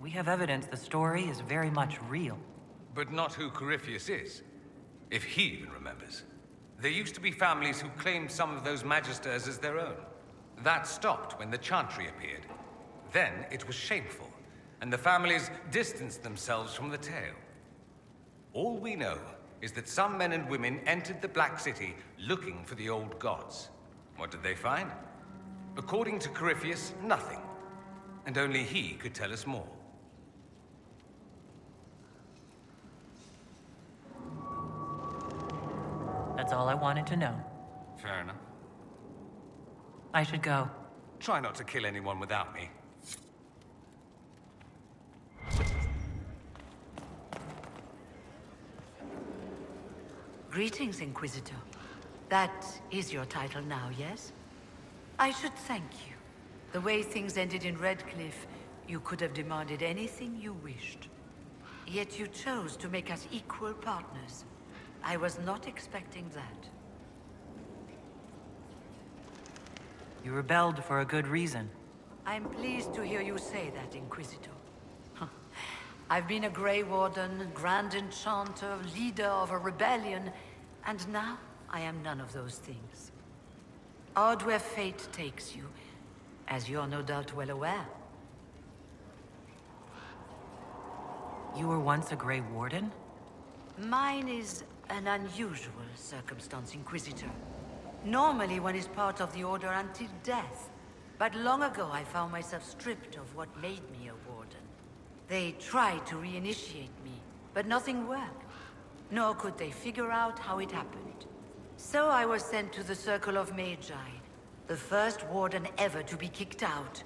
We have evidence the story is very much real. But not who Corypheus is, if he even remembers. There used to be families who claimed some of those Magisters as their own. That stopped when the Chantry appeared. Then it was shameful, and the families distanced themselves from the tale. All we know is that some men and women entered the Black City looking for the old gods. What did they find? According to Corypheus, nothing. And only he could tell us more. That's all I wanted to know. Fair enough. I should go. Try not to kill anyone without me. Greetings, Inquisitor. That is your title now, yes? I should thank you. The way things ended in Redcliffe, you could have demanded anything you wished. Yet you chose to make us equal partners. I was not expecting that. You rebelled for a good reason. I'm pleased to hear you say that, Inquisitor. I've been a Grey Warden, Grand Enchanter, leader of a rebellion, and now I am none of those things. Odd where fate takes you, as you're no doubt well aware. You were once a Grey Warden? Mine is an unusual circumstance, Inquisitor. Normally one is part of the Order until death. But long ago I found myself stripped of what made me a Warden. They tried to reinitiate me, but nothing worked. Nor could they figure out how it happened. So I was sent to the Circle of Magi, the first Warden ever to be kicked out.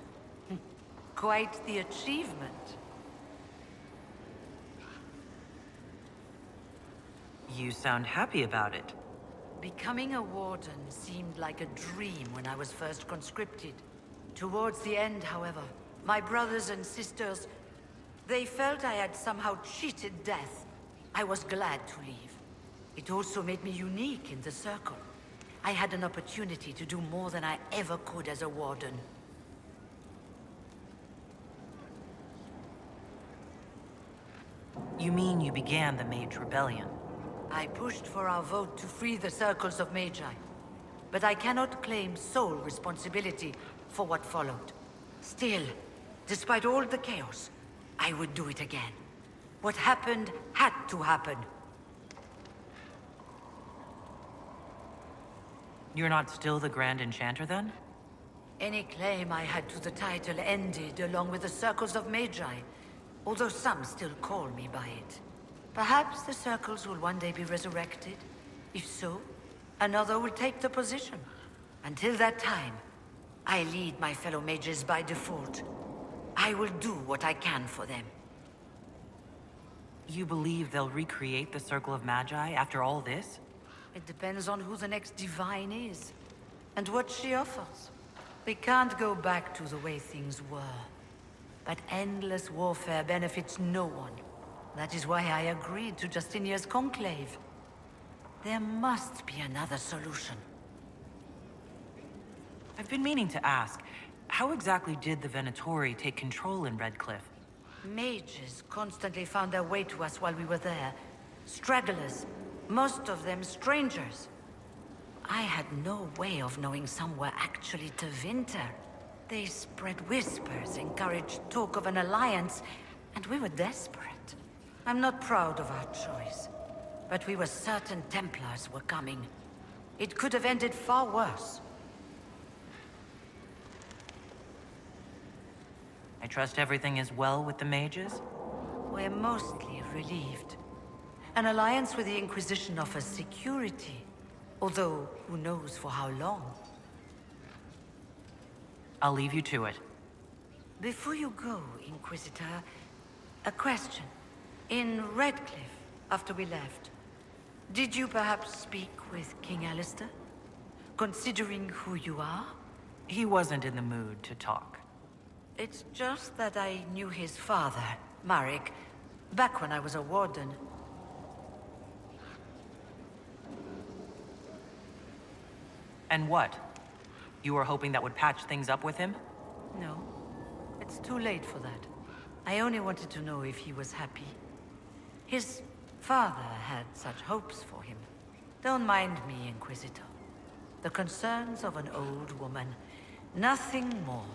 Quite the achievement. You sound happy about it. Becoming a Warden seemed like a dream when I was first conscripted. Towards the end, however, my brothers and sisters, they felt I had somehow cheated death. I was glad to leave. It also made me unique in the Circle. I had an opportunity to do more than I ever could as a Warden. You mean you began the Mage Rebellion? I pushed for our vote to free the Circles of Magi, but I cannot claim sole responsibility for what followed. Still, despite all the chaos, I would do it again. What happened had to happen. You're not still the Grand Enchanter, then? Any claim I had to the title ended along with the Circles of Magi, although some still call me by it. Perhaps the Circles will one day be resurrected. If so, another will take the position. Until that time, I lead my fellow mages by default. I will do what I can for them. You believe they'll recreate the Circle of Magi after all this? It depends on who the next divine is, and what she offers. We can't go back to the way things were. But endless warfare benefits no one. That is why I agreed to Justinia's conclave. There must be another solution. I've been meaning to ask, how exactly did the Venatori take control in Redcliffe? Mages constantly found their way to us while we were there. Stragglers, most of them strangers. I had no way of knowing some were actually Tevinter. They spread whispers, encouraged talk of an alliance, and we were desperate. I'm not proud of our choice, but we were certain Templars were coming. It could have ended far worse. I trust everything is well with the mages? We're mostly relieved. An alliance with the Inquisition offers security, although who knows for how long. I'll leave you to it. Before you go, Inquisitor, a question. In Redcliffe, after we left, did you perhaps speak with King Alistair? Considering who you are? He wasn't in the mood to talk. It's just that I knew his father, Marek, back when I was a warden. And what? You were hoping that would patch things up with him? No, it's too late for that. I only wanted to know if he was happy. His father had such hopes for him. Don't mind me, Inquisitor. The concerns of an old woman. Nothing more.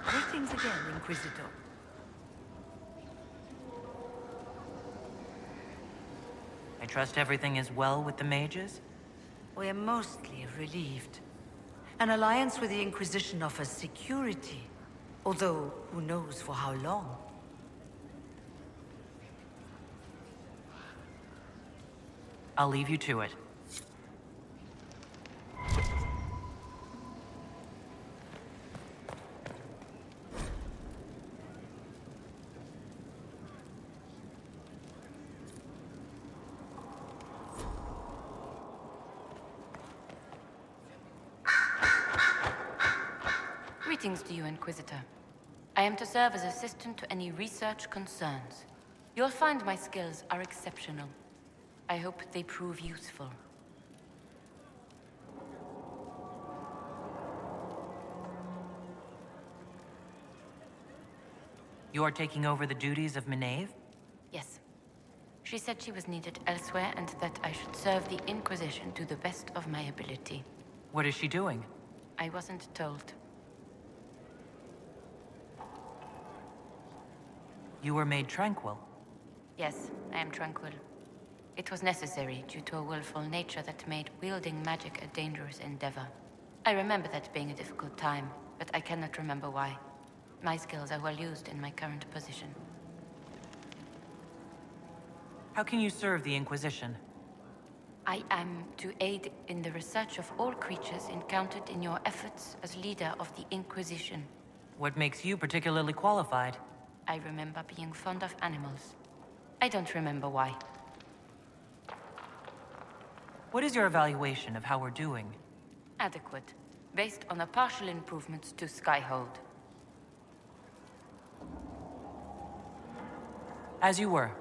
Greetings again, Inquisitor. I trust everything is well with the mages? We're mostly relieved. An alliance with the Inquisition offers security, although who knows for how long. I'll leave you to it. Greetings to you, Inquisitor. I am to serve as assistant to any research concerns. You'll find my skills are exceptional. I hope they prove useful. You are taking over the duties of Maeve? Yes. She said she was needed elsewhere and that I should serve the Inquisition to the best of my ability. What is she doing? I wasn't told. You were made tranquil. Yes, I am tranquil. It was necessary due to a willful nature that made wielding magic a dangerous endeavor. I remember that being a difficult time, but I cannot remember why. My skills are well used in my current position. How can you serve the Inquisition? I am to aid in the research of all creatures encountered in your efforts as leader of the Inquisition. What makes you particularly qualified? I remember being fond of animals. I don't remember why. What is your evaluation of how we're doing? Adequate, based on the partial improvements to Skyhold. As you were.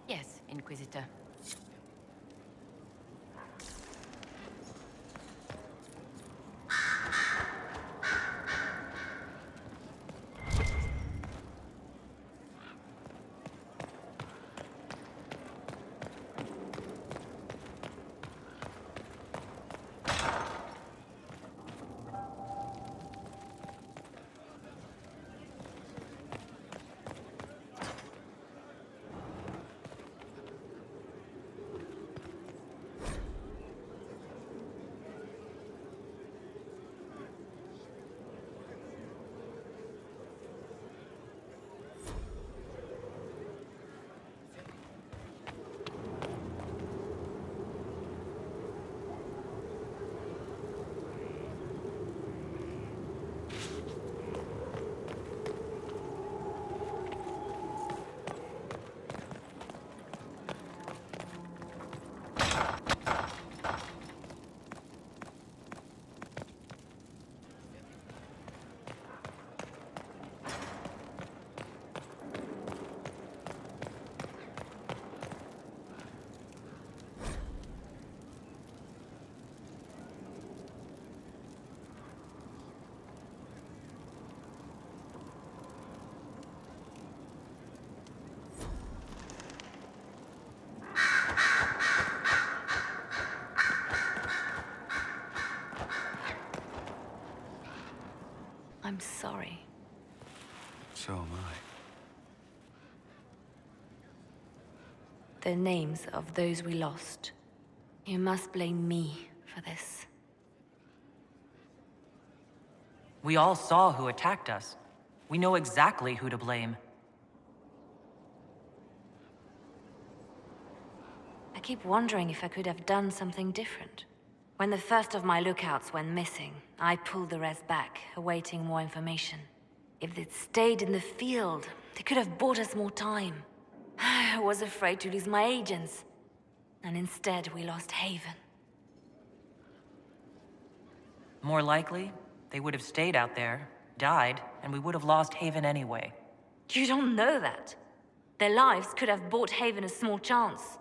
Yes, Inquisitor. I'm sorry. So am I. The names of those we lost. You must blame me for this. We all saw who attacked us. We know exactly who to blame. I keep wondering if I could have done something different. When the first of my lookouts went missing, I pulled the rest back, awaiting more information. If they'd stayed in the field, they could have bought us more time. I was afraid to lose my agents. And instead, we lost Haven. More likely, they would have stayed out there, died, and we would have lost Haven anyway. You don't know that. Their lives could have bought Haven a small chance.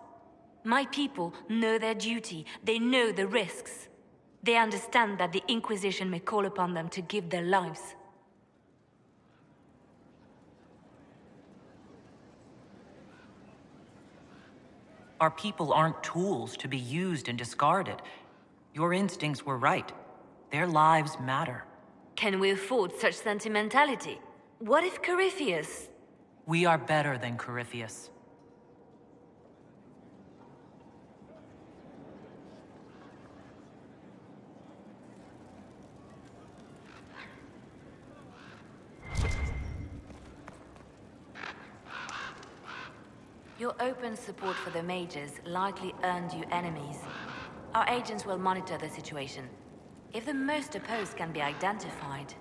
My people know their duty. They know the risks. They understand that the Inquisition may call upon them to give their lives. Our people aren't tools to be used and discarded. Your instincts were right. Their lives matter. Can we afford such sentimentality? What if Corypheus... We are better than Corypheus. Your open support for the mages likely earned you enemies. Our agents will monitor the situation. If the most opposed can be identified,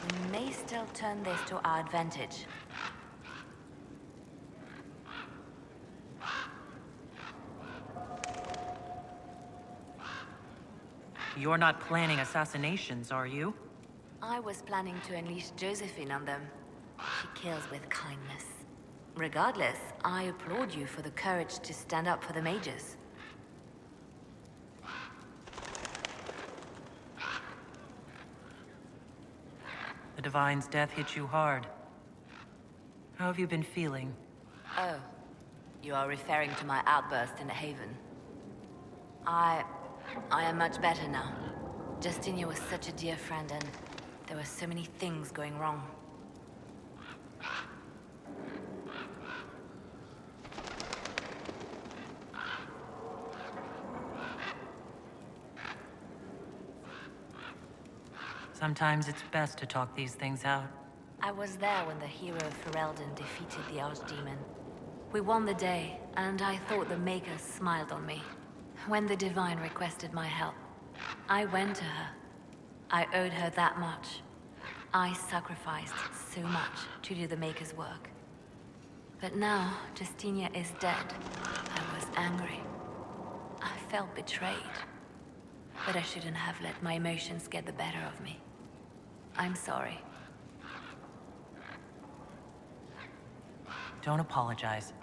we may still turn this to our advantage. You're not planning assassinations, are you? I was planning to unleash Josephine on them. She kills with kindness. Regardless, I applaud you for the courage to stand up for the mages. The Divine's death hit you hard. How have you been feeling? Oh, you are referring to my outburst in Haven. I am much better now. Justinia was such a dear friend, and there were so many things going wrong. Sometimes it's best to talk these things out. I was there when the hero Ferelden defeated the Archdemon. We won the day, and I thought the Maker smiled on me. When the Divine requested my help, I went to her. I owed her that much. I sacrificed so much to do the Maker's work. But now, Justinia is dead. I was angry. I felt betrayed. But I shouldn't have let my emotions get the better of me. I'm sorry. Don't apologize.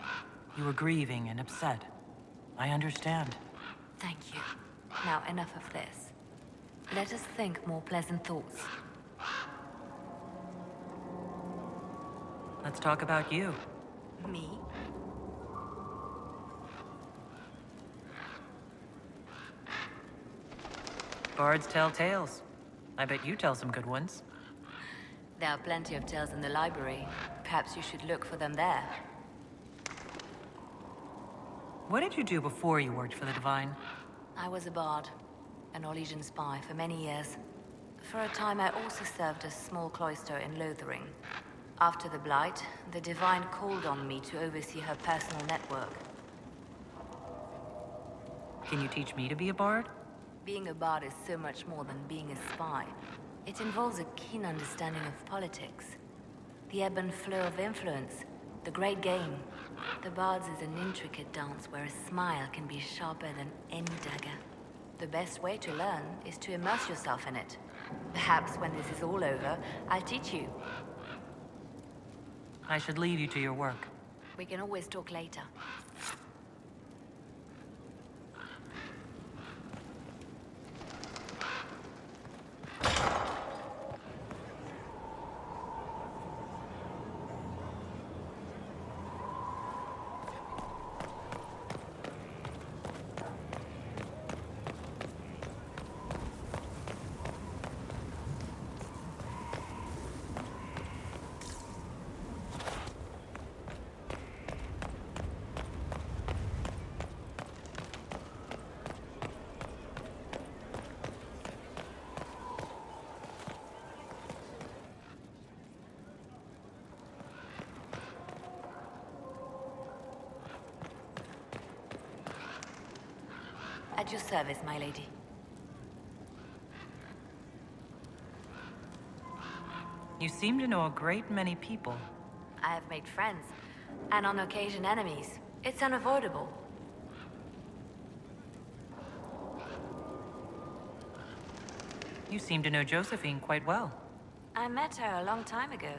You were grieving and upset. I understand. Thank you. Now, enough of this. Let us think more pleasant thoughts. Let's talk about you. Me? Bards tell tales. I bet you tell some good ones. There are plenty of tales in the library. Perhaps you should look for them there. What did you do before you worked for the Divine? I was a bard, an Orlesian spy for many years. For a time, I also served a small cloister in Lothering. After the Blight, the Divine called on me to oversee her personal network. Can you teach me to be a bard? Being a bard is so much more than being a spy. It involves a keen understanding of politics. The ebb and flow of influence, the great game. The Bard's is an intricate dance where a smile can be sharper than any dagger. The best way to learn is to immerse yourself in it. Perhaps when this is all over, I'll teach you. I should leave you to your work. We can always talk later. At your service, my lady. You seem to know a great many people. I have made friends, and on occasion enemies. It's unavoidable. You seem to know Josephine quite well. I met her a long time ago,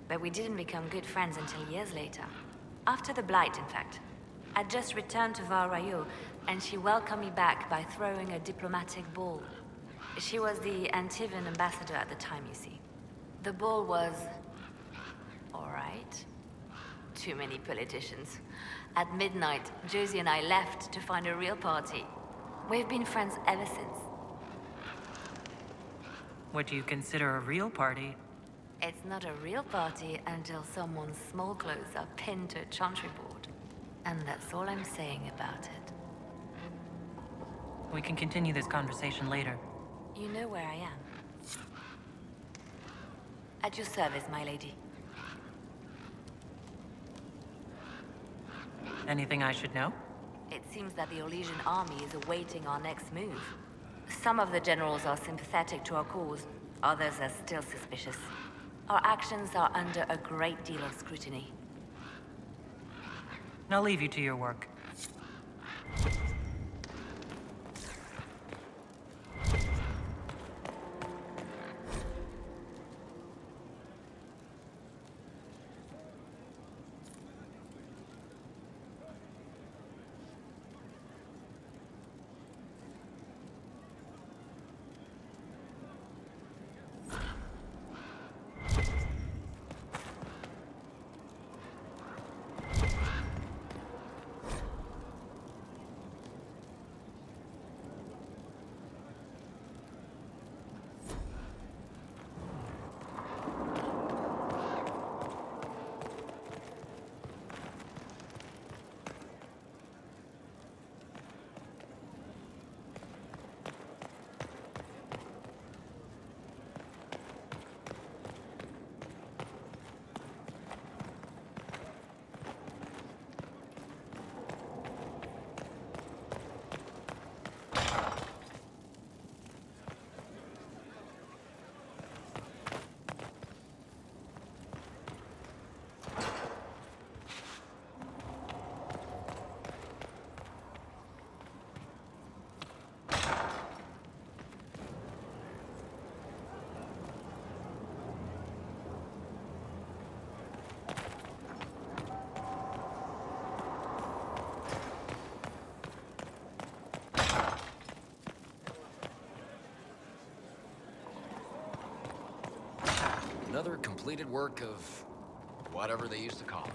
but we didn't become good friends until years later. After the Blight, in fact. I'd just returned to Val Rayo, and she welcomed me back by throwing a diplomatic ball. She was the Antivan ambassador at the time, you see. The ball was... all right. Too many politicians. At midnight, Josie and I left to find a real party. We've been friends ever since. What do you consider a real party? It's not a real party until someone's small clothes are pinned to a chantry board. And that's all I'm saying about it. We can continue this conversation later. You know where I am. At your service, my lady. Anything I should know? It seems that the Orlesian army is awaiting our next move. Some of the generals are sympathetic to our cause, others are still suspicious. Our actions are under a great deal of scrutiny. I'll leave you to your work. another completed work of whatever they used to call it.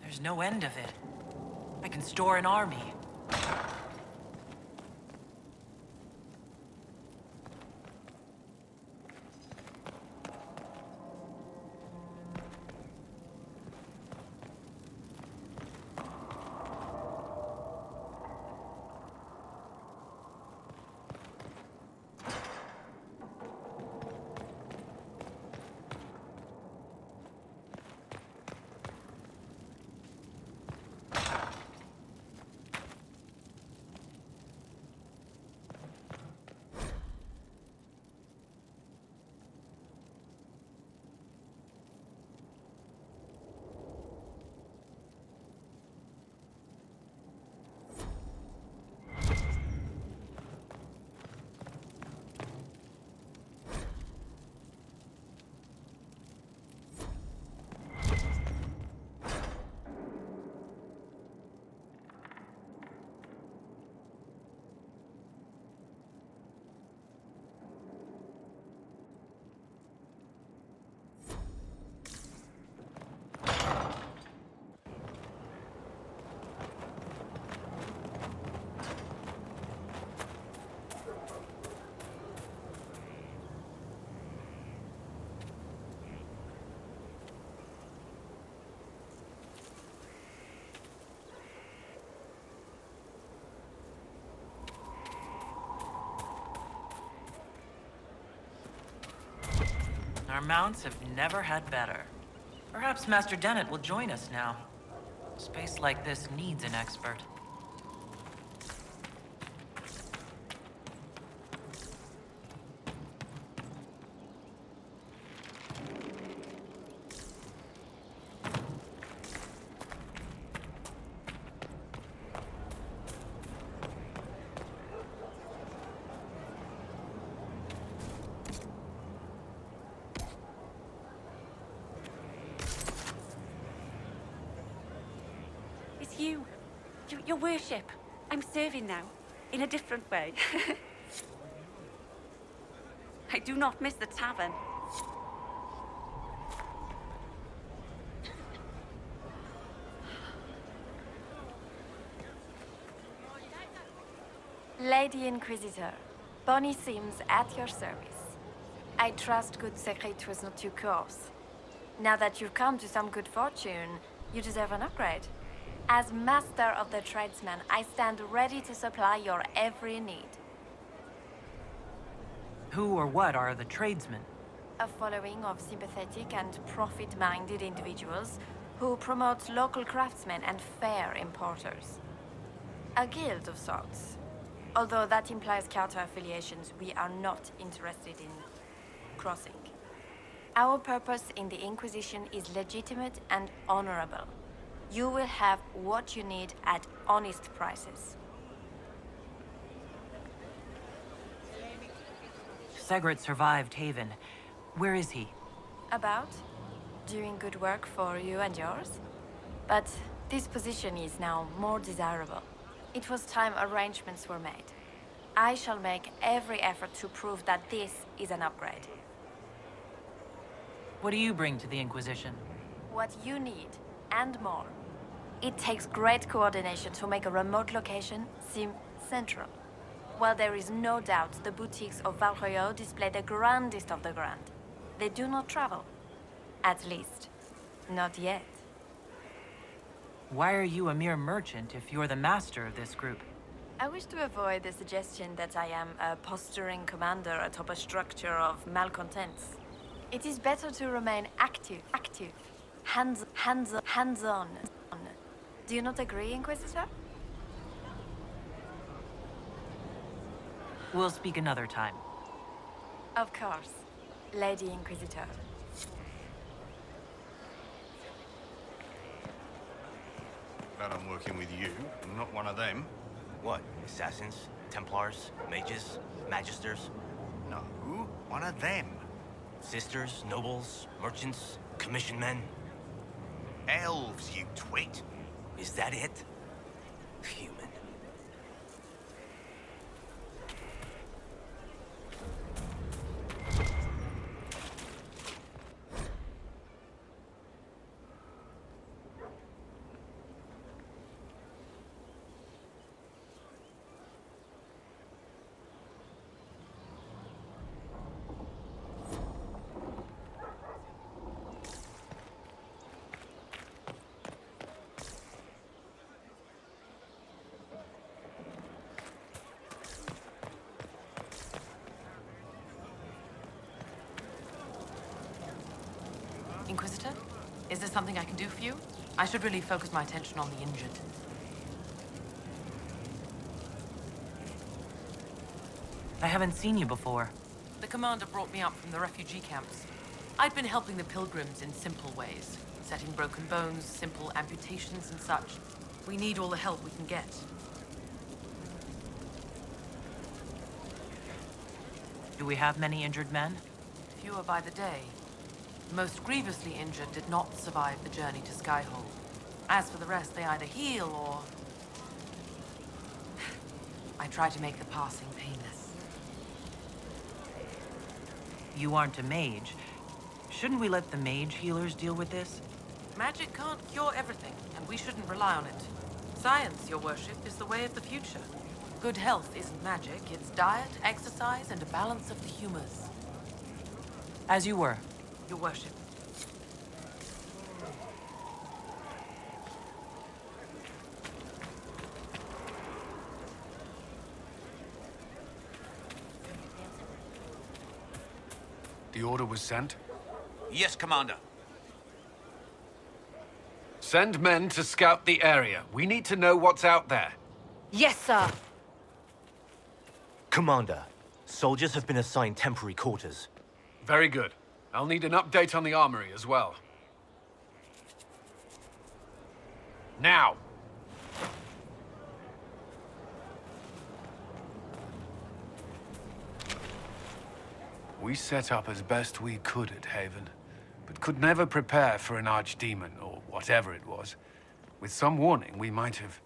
There's no end of it. I can store an army. Our mounts have never had better. Perhaps Master Dennett will join us now. Space like this needs an expert. Your worship. I'm serving now, in a different way. I do not miss the tavern. Lady Inquisitor, Bonnie Sims at your service. I trust good secret was not too coarse. Now that you've come to some good fortune, you deserve an upgrade. As master of the tradesmen, I stand ready to supply your every need. Who or what are the tradesmen? A following of sympathetic and profit-minded individuals who promotes local craftsmen and fair importers. A guild of sorts. Although that implies counter-affiliations we are not interested in crossing. Our purpose in the Inquisition is legitimate and honorable. You will have what you need at honest prices. Segret survived Haven. Where is he? About? Doing good work for you and yours? But this position is now more desirable. It was time arrangements were made. I shall make every effort to prove that this is an upgrade. What do you bring to the Inquisition? What you need, and more. It takes great coordination to make a remote location seem central. While there is no doubt the boutiques of Valroyo display the grandest of the grand, they do not travel. At least, not yet. Why are you a mere merchant if you're the master of this group? I wish to avoid the suggestion that I am a posturing commander atop a structure of malcontents. It is better to remain active, hands-on. Do you not agree, Inquisitor? We'll speak another time. Of course, Lady Inquisitor. Glad I'm working with you, I'm not one of them. What? Assassins? Templars? Mages? Magisters? No, one of them. Sisters? Nobles? Merchants? Commission men? Elves, you twit. Is that it? Human. Inquisitor? Is there something I can do for you? I should really focus my attention on the injured. I haven't seen you before. The commander brought me up from the refugee camps. I'd been helping the pilgrims in simple ways, setting broken bones, simple amputations and such. We need all the help we can get. Do we have many injured men? Fewer by the day. The most grievously injured did not survive the journey to Skyhold. As for the rest, they either heal or... I try to make the passing painless. You aren't a mage. Shouldn't we let the mage healers deal with this? Magic can't cure everything, and we shouldn't rely on it. Science, your worship, is the way of the future. Good health isn't magic, it's diet, exercise, and a balance of the humors. As you were. Your worship. The order was sent? Yes, Commander. Send men to scout the area. We need to know what's out there. Yes, sir. Commander, soldiers have been assigned temporary quarters. Very good. I'll need an update on the armory as well. Now! We set up as best we could at Haven, but could never prepare for an archdemon, or whatever it was. With some warning, we might have...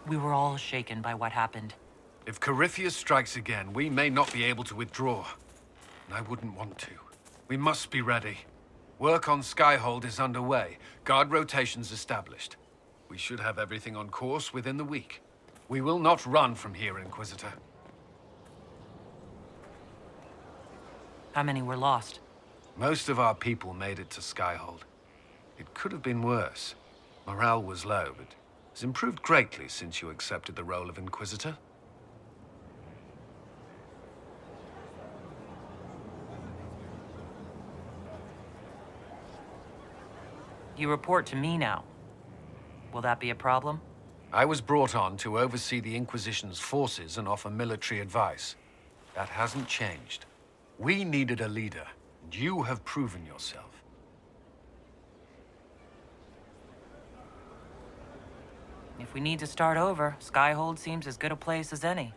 We were all shaken by what happened. If Corypheus strikes again, we may not be able to withdraw. And I wouldn't want to. We must be ready. Work on Skyhold is underway. Guard rotations established. We should have everything on course within the week. We will not run from here, Inquisitor. How many were lost? Most of our people made it to Skyhold. It could have been worse. Morale was low, but has improved greatly since you accepted the role of Inquisitor. You report to me now. Will that be a problem? I was brought on to oversee the Inquisition's forces and offer military advice. That hasn't changed. We needed a leader, and you have proven yourself. If we need to start over, Skyhold seems as good a place as any.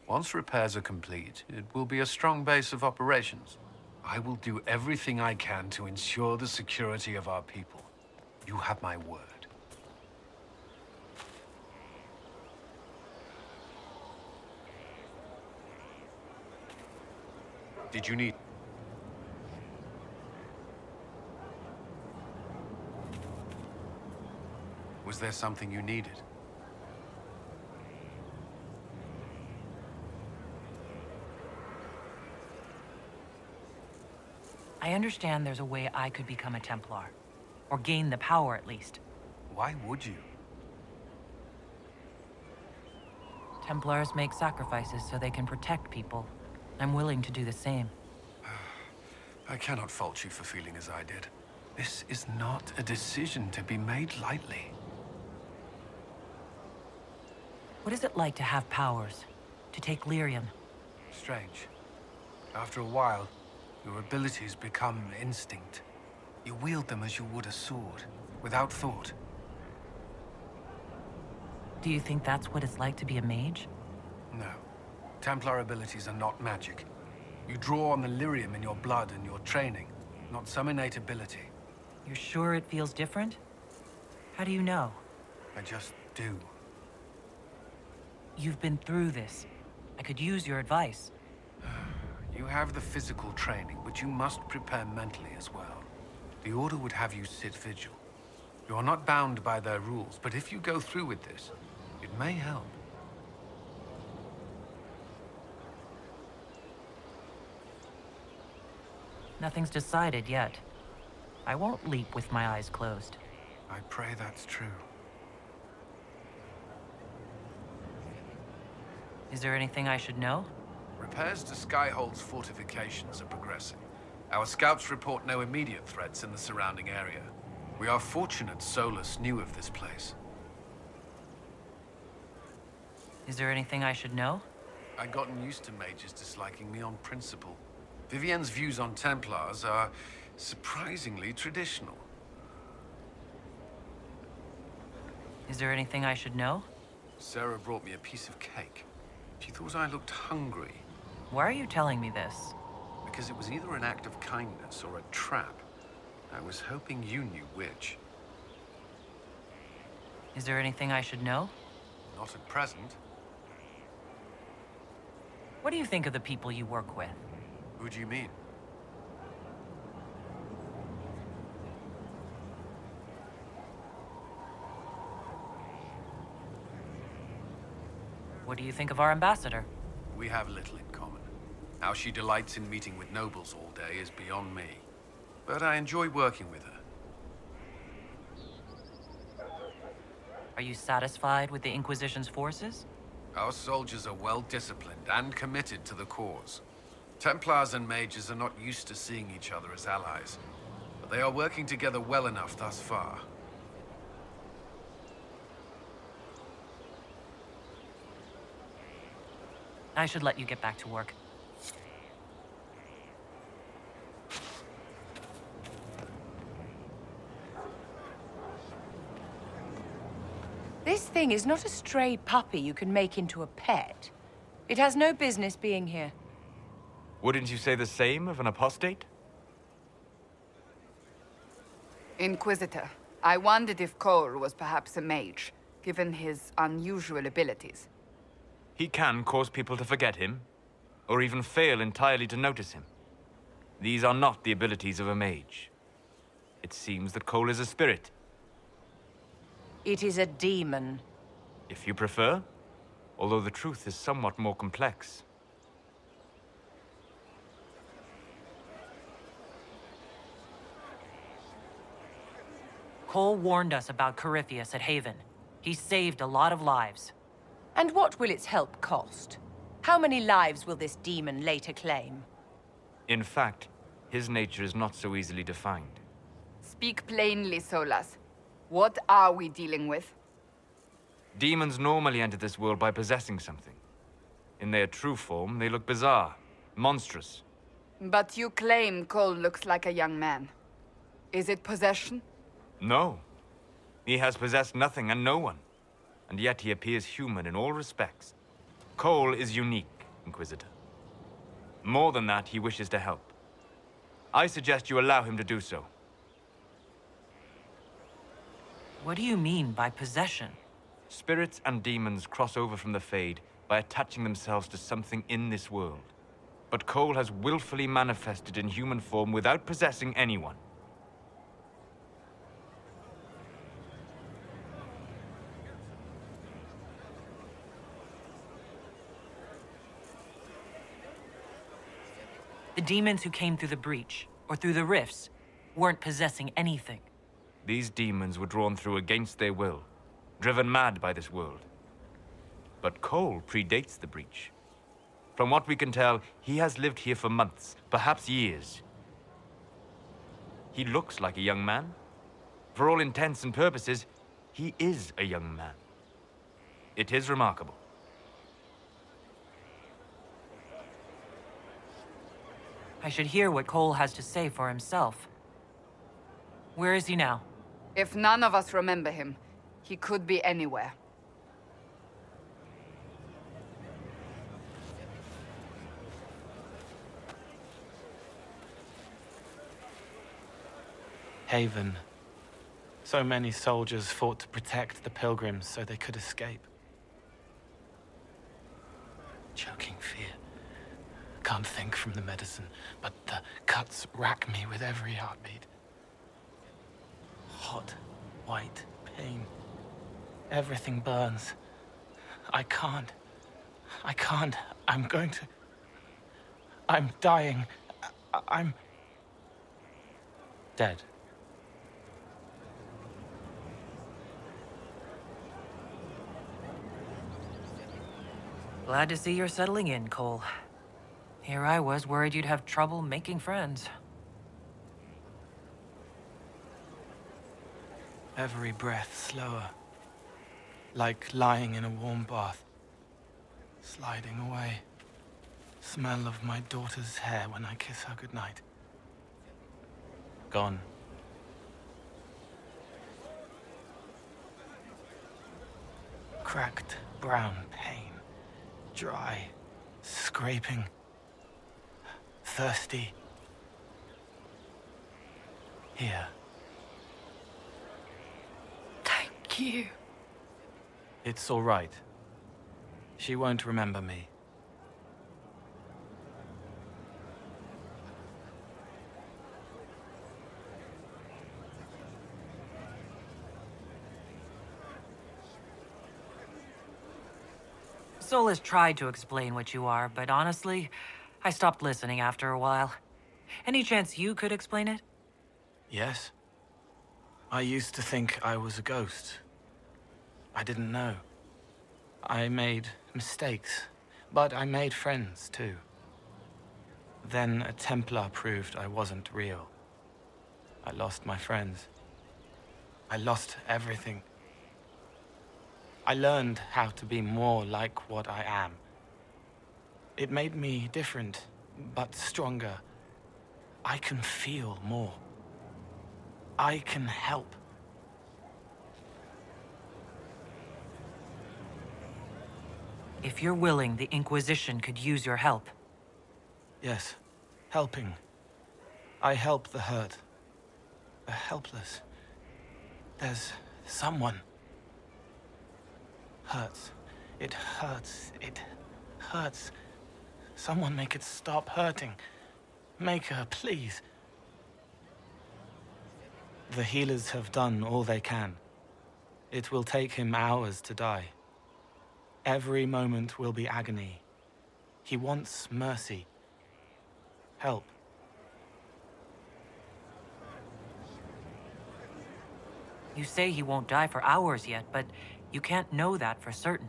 Once repairs are complete, it will be a strong base of operations. I will do everything I can to ensure the security of our people. You have my word. Did you need... Was there something you needed? I understand there's a way I could become a Templar. Or gain the power, at least. Why would you? Templars make sacrifices so they can protect people. I'm willing to do the same. I cannot fault you for feeling as I did. This is not a decision to be made lightly. What is it like to have powers? To take lyrium? Strange. After a while, your abilities become instinct. You wield them as you would a sword, without thought. Do you think that's what it's like to be a mage? No. Templar abilities are not magic. You draw on the lyrium in your blood and your training, not some innate ability. You're sure it feels different? How do you know? I just do. You've been through this. I could use your advice. You have the physical training, but you must prepare mentally as well. The Order would have you sit vigil. You are not bound by their rules, but if you go through with this, it may help. Nothing's decided yet. I won't leap with my eyes closed. I pray that's true. Is there anything I should know? Repairs to Skyhold's fortifications are progressing. Our scouts report no immediate threats in the surrounding area. We are fortunate Solus knew of this place. Is there anything I should know? I'd gotten used to mages disliking me on principle. Vivienne's views on Templars are surprisingly traditional. Is there anything I should know? Sarah brought me a piece of cake. She thought I looked hungry. Why are you telling me this? Because it was either an act of kindness or a trap. I was hoping you knew which. Is there anything I should know? Not at present. What do you think of the people you work with? Who do you mean? What do you think of our ambassador? We have little in common. How she delights in meeting with nobles all day is beyond me. But I enjoy working with her. Are you satisfied with the Inquisition's forces? Our soldiers are well disciplined and committed to the cause. Templars and mages are not used to seeing each other as allies, but they are working together well enough thus far. I should let you get back to work. This thing is not a stray puppy you can make into a pet. It has no business being here. Wouldn't you say the same of an apostate? Inquisitor, I wondered if Cole was perhaps a mage. given his unusual abilities. He can cause people to forget him, or even fail entirely to notice him. These are not the abilities of a mage. It seems that Cole is a spirit. It is a demon. If you prefer, although the truth is somewhat more complex. Cole warned us about Corypheus at Haven. He saved a lot of lives. And what will its help cost? How many lives will this demon later claim? In fact, his nature is not so easily defined. Speak plainly, Solas. What are we dealing with? Demons normally enter this world by possessing something. In their true form, they look bizarre, monstrous. But you claim Cole looks like a young man. Is it possession? No. He has possessed nothing and no one. And yet he appears human in all respects. Cole is unique, Inquisitor. More than that, he wishes to help. I suggest you allow him to do so. What do you mean by possession? Spirits and demons cross over from the Fade by attaching themselves to something in this world. But Cole has willfully manifested in human form without possessing anyone. The demons who came through the breach, or through the rifts, weren't possessing anything. These demons were drawn through against their will, driven mad by this world. But Cole predates the breach. From what we can tell, he has lived here for months, perhaps years. He looks like a young man. For all intents and purposes, he is a young man. It is remarkable. I should hear what Cole has to say for himself. Where is he now? If none of us remember him, he could be anywhere. Haven. So many soldiers fought to protect the pilgrims so they could escape. Choking fear. Can't think from the medicine, but the cuts rack me with every heartbeat. Hot, white pain. Everything burns. I can't. I'm going to... I'm dying. I'm... dead. Glad to see you're settling in, Cole. Here I was worried you'd have trouble making friends. Every breath slower. Like lying in a warm bath. Sliding away. Smell of my daughter's hair when I kiss her goodnight. Gone. Cracked brown pain. Dry. Scraping. Thirsty. Here. Thank you. It's all right. She won't remember me. Sol has tried to explain what you are, but honestly, I stopped listening after a while. Any chance you could explain it? Yes. I used to think I was a ghost. I didn't know. I made mistakes, but I made friends too. Then a Templar proved I wasn't real. I lost my friends. I lost everything. I learned how to be more like what I am. It made me different, but stronger. I can feel more. I can help. If you're willing, the Inquisition could use your help. Yes, helping. I help the hurt. The helpless. There's someone. hurts. It hurts. It hurts. Someone make it stop hurting. Maker, please. The healers have done all they can. It will take him hours to die. Every moment will be agony. He wants mercy. Help. You say he won't die for hours yet, but you can't know that for certain.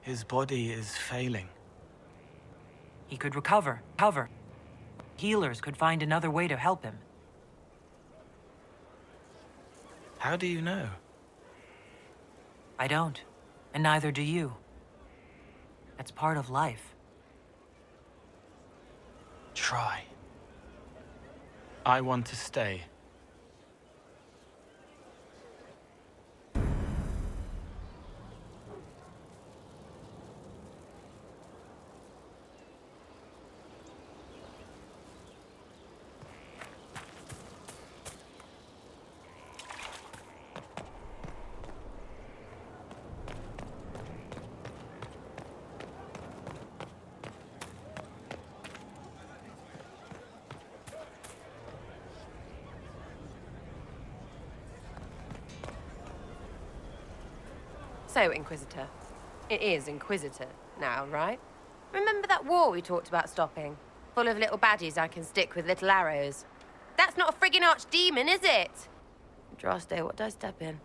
His body is failing. He could recover. Healers could find another way to help him. How do you know? I don't, and neither do you. That's part of life. Try. I want to stay. So, Inquisitor. It is Inquisitor now, right? Remember that war we talked about stopping? Full of little baddies I can stick with little arrows. That's not a friggin' archdemon, is it? Droste, what did I step in?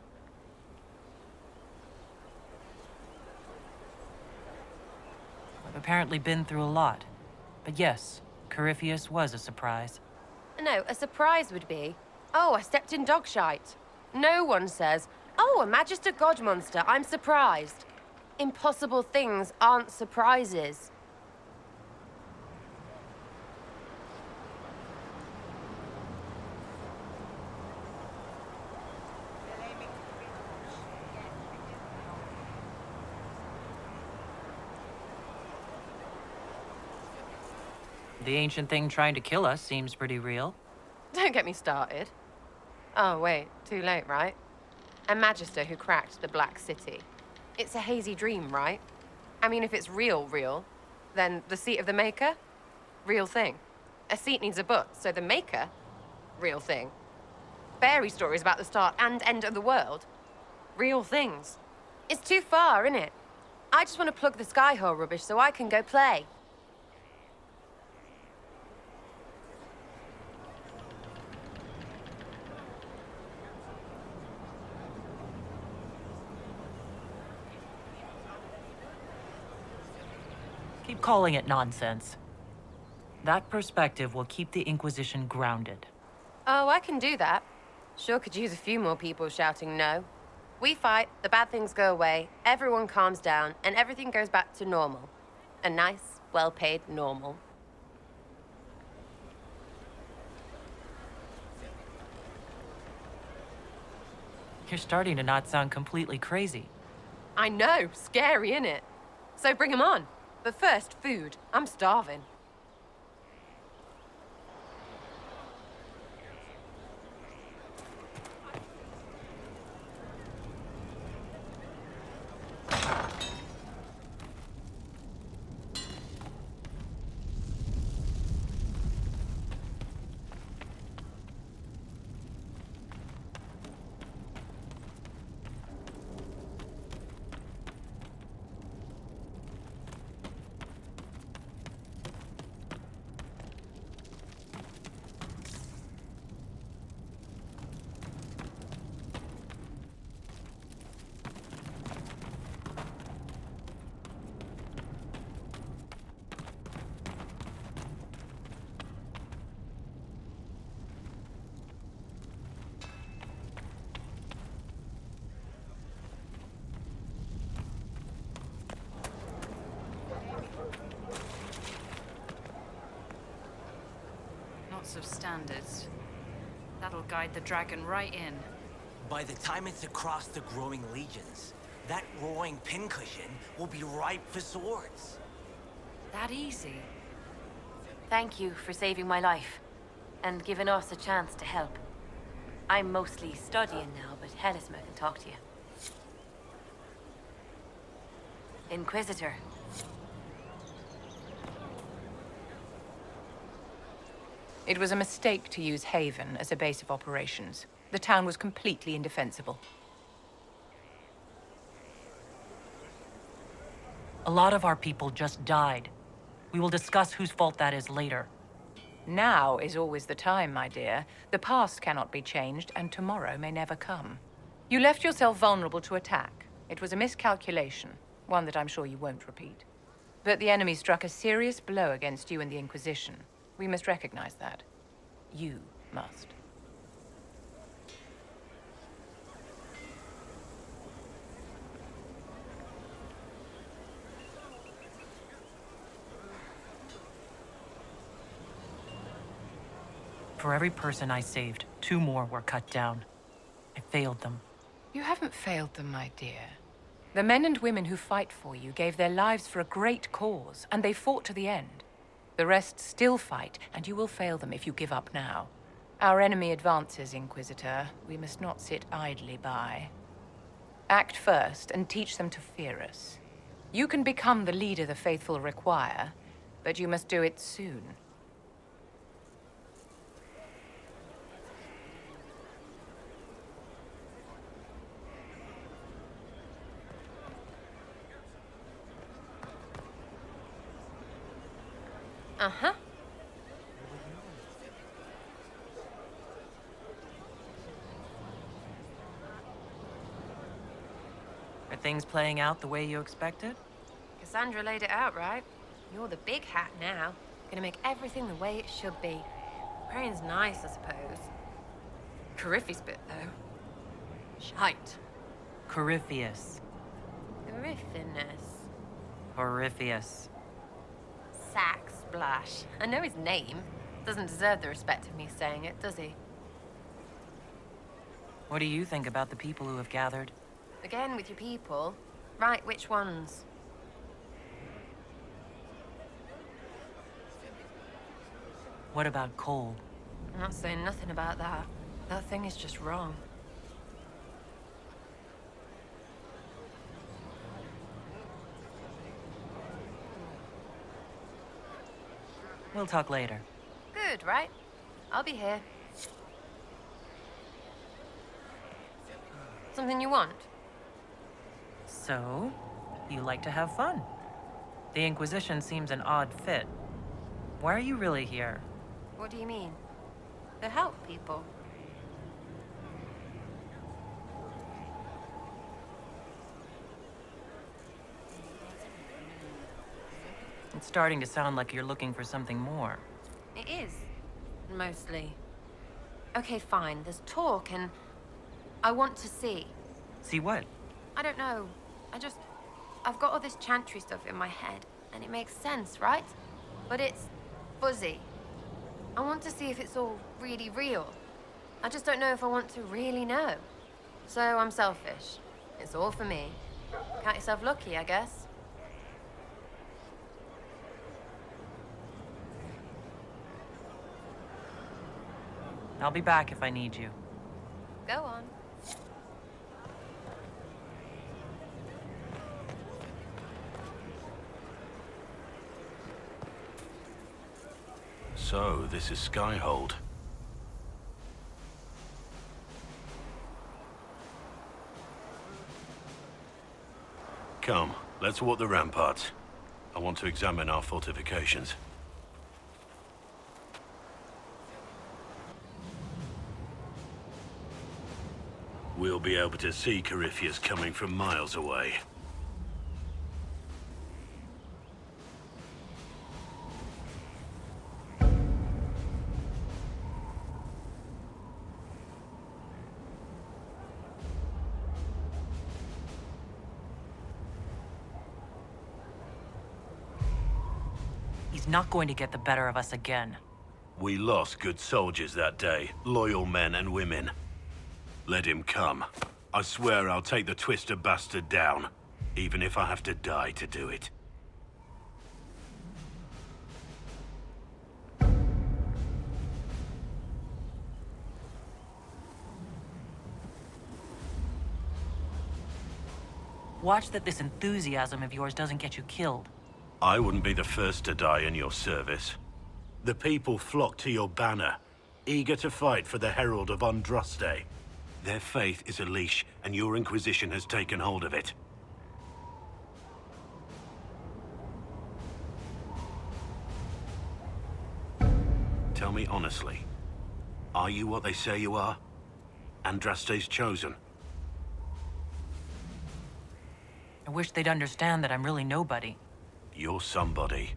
I've apparently been through a lot. But yes, Corypheus was a surprise. No, a surprise would be, oh, I stepped in dog shite. No one says, oh, a Magister God monster, I'm surprised. Impossible things aren't surprises. The ancient thing trying to kill us seems pretty real. Don't get me started. Oh, wait, too late, right? A Magister who cracked the Black City. It's a hazy dream, right? I mean, if it's real, then the seat of the Maker? Real thing. A seat needs a butt, so the Maker? Real thing. Fairy stories about the start and end of the world? Real things. It's too far, innit? I just want to plug the Skyhole rubbish so I can go play. Keep calling it nonsense. That perspective will keep the Inquisition grounded. Oh, I can do that. Sure could use a few more people shouting no. We fight, the bad things go away, everyone calms down, and everything goes back to normal. A nice, well-paid normal. You're starting to not sound completely crazy. I know, scary, innit? So bring 'em on. But first, food. I'm starving. Lots of standards. That'll guide the dragon right in. By the time it's across the growing legions, that roaring pincushion will be ripe for swords. That easy? Thank you for saving my life, and giving us a chance to help. I'm mostly studying now, but Helisma can talk to you. Inquisitor. It was a mistake to use Haven as a base of operations. The town was completely indefensible. A lot of our people just died. We will discuss whose fault that is later. Now is always the time, my dear. The past cannot be changed, and tomorrow may never come. You left yourself vulnerable to attack. It was a miscalculation, one that I'm sure you won't repeat. But the enemy struck a serious blow against you and the Inquisition. We must recognize that. You must. For every person I saved, 2 more were cut down. I failed them. You haven't failed them, my dear. The men and women who fight for you gave their lives for a great cause, and they fought to the end. The rest still fight, and you will fail them if you give up now. Our enemy advances, Inquisitor. We must not sit idly by. Act first and teach them to fear us. You can become the leader the faithful require, but you must do it soon. Uh-huh. Are things playing out the way you expected? Cassandra laid it out right. You're the big hat now. Gonna make everything the way it should be. Praying's nice, I suppose. Coryphe's bit, though. Shite. Corypheus. Coryphiness. Corypheus. Sack Splash. I know his name. Doesn't deserve the respect of me saying it, does he? What do you think about the people who have gathered? Again with your people. Right, which ones? What about Cole? I'm not saying nothing about that. That thing is just wrong. We'll talk later. Good, right? I'll be here. Something you want? So, you like to have fun. The Inquisition seems an odd fit. Why are you really here? What do you mean? To help people. It's starting to sound like you're looking for something more. It is. Mostly. Okay, fine. There's talk and I want to see. See what? I don't know. I've got all this chantry stuff in my head and it makes sense, right? But it's fuzzy. I want to see if it's all really real. I just don't know if I want to really know. So I'm selfish. It's all for me. Count yourself lucky, I guess. I'll be back if I need you. Go on. So, this is Skyhold. Come, let's walk the ramparts. I want to examine our fortifications. We'll be able to see Corypheus coming from miles away. He's not going to get the better of us again. We lost good soldiers that day, loyal men and women. Let him come. I swear I'll take the twister bastard down, even if I have to die to do it. Watch that this enthusiasm of yours doesn't get you killed. I wouldn't be the first to die in your service. The people flock to your banner, eager to fight for the Herald of Andraste. Their faith is a leash, and your Inquisition has taken hold of it. Tell me honestly, are you what they say you are? Andraste's chosen? I wish they'd understand that I'm really nobody. You're somebody.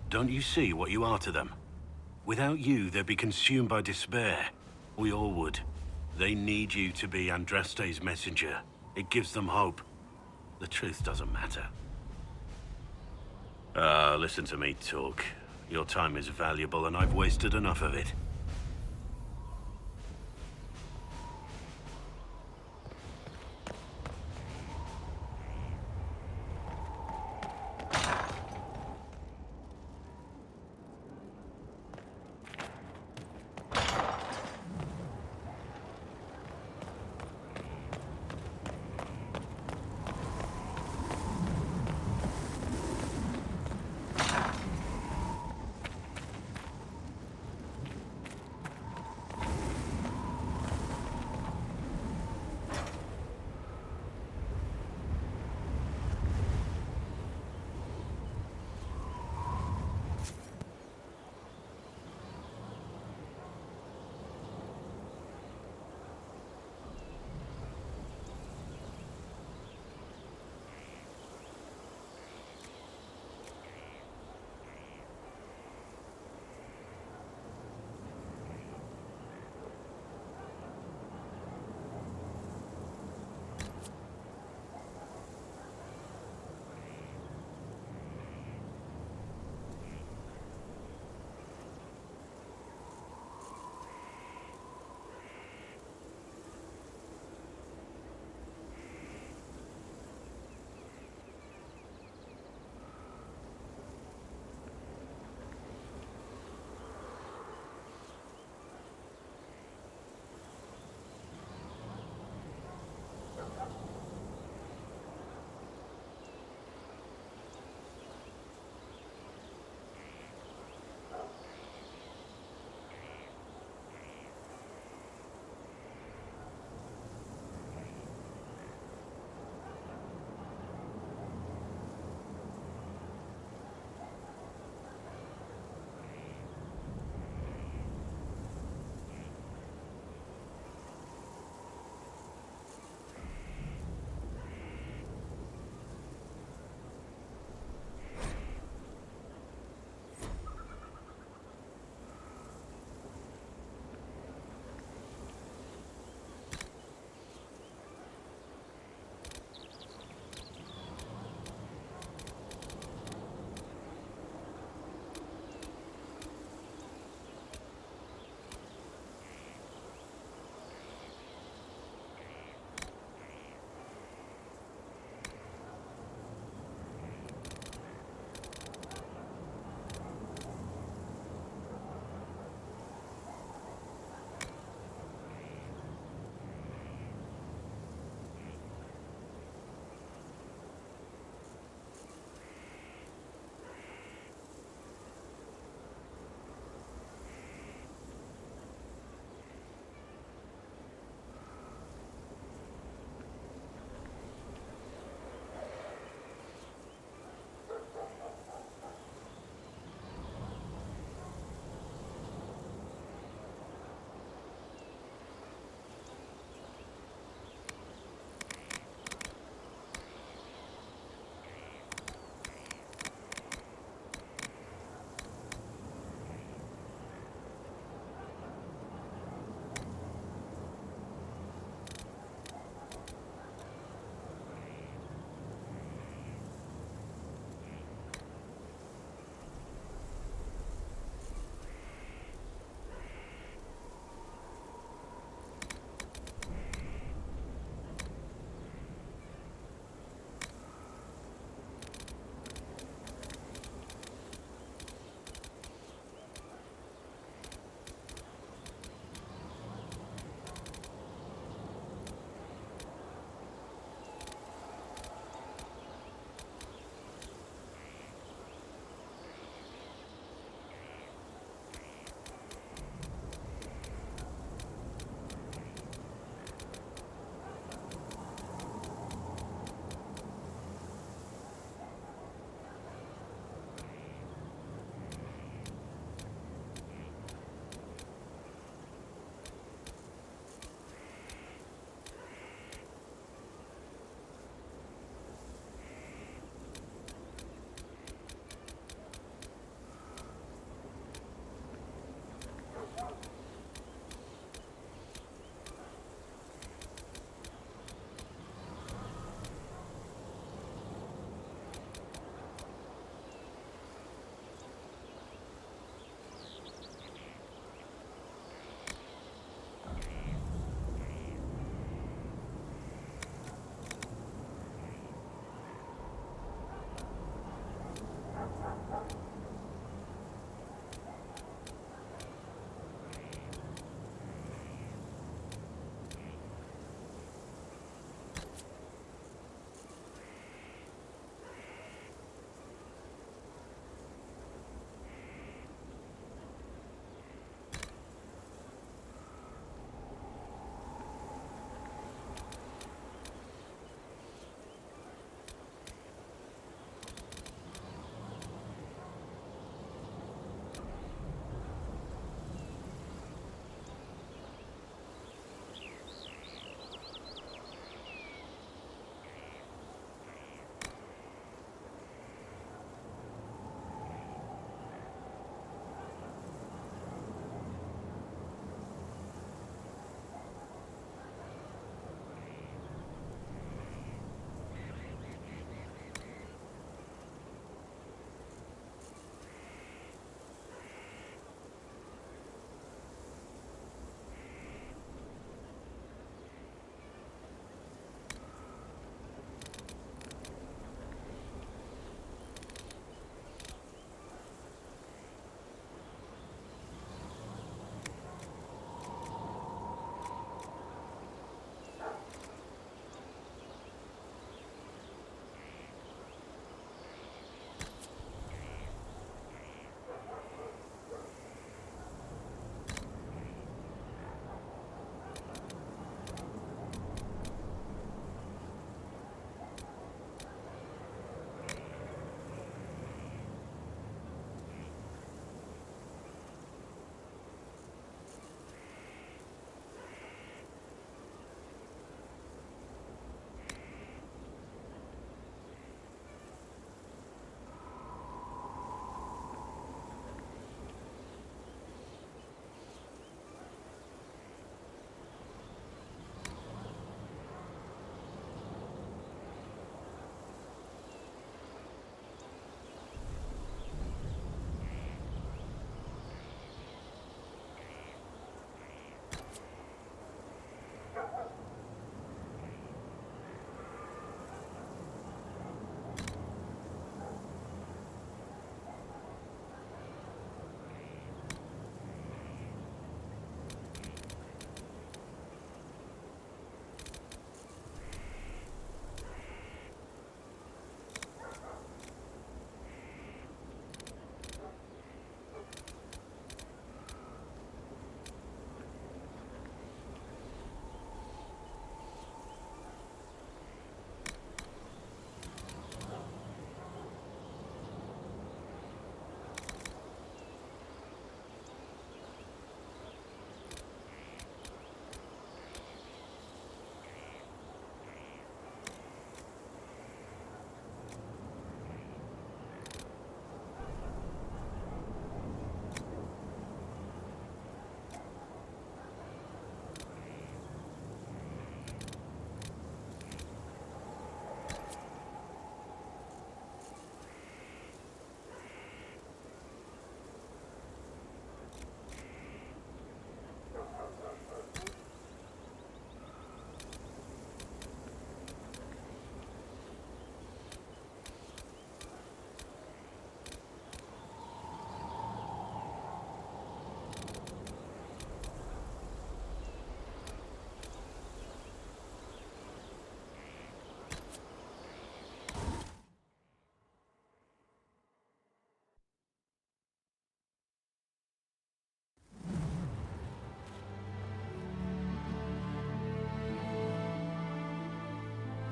Don't you see what you are to them? Without you, they'd be consumed by despair. We all would. They need you to be Andraste's messenger. It gives them hope. The truth doesn't matter. Listen to me talk. Your time is valuable, and I've wasted enough of it.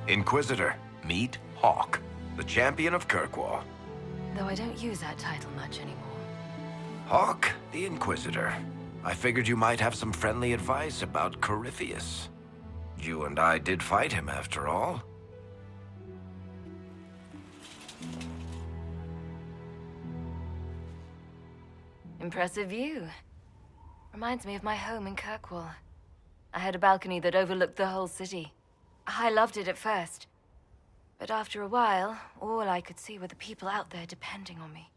Inquisitor, meet Hawk, the champion of Kirkwall. Though I don't use that title much anymore. Hawk, the Inquisitor. I figured you might have some friendly advice about Corypheus. You and I did fight him, after all. Impressive view. Reminds me of my home in Kirkwall. I had a balcony that overlooked the whole city. I loved it at first. But after a while, all I could see were the people out there depending on me.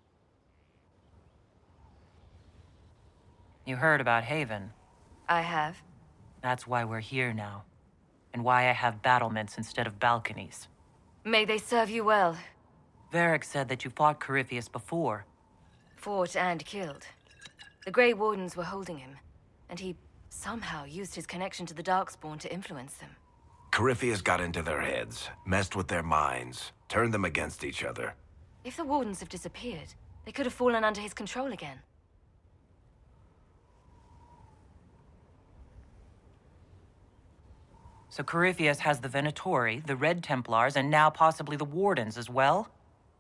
You heard about Haven. I have. That's why we're here now. And why I have battlements instead of balconies. May they serve you well. Varric said that you fought Corypheus before. Fought and killed. The Grey Wardens were holding him, and he somehow used his connection to the Darkspawn to influence them. Corypheus got into their heads, messed with their minds, turned them against each other. If the Wardens have disappeared, they could have fallen under his control again. So Corypheus has the Venatori, the Red Templars, and now possibly the Wardens as well?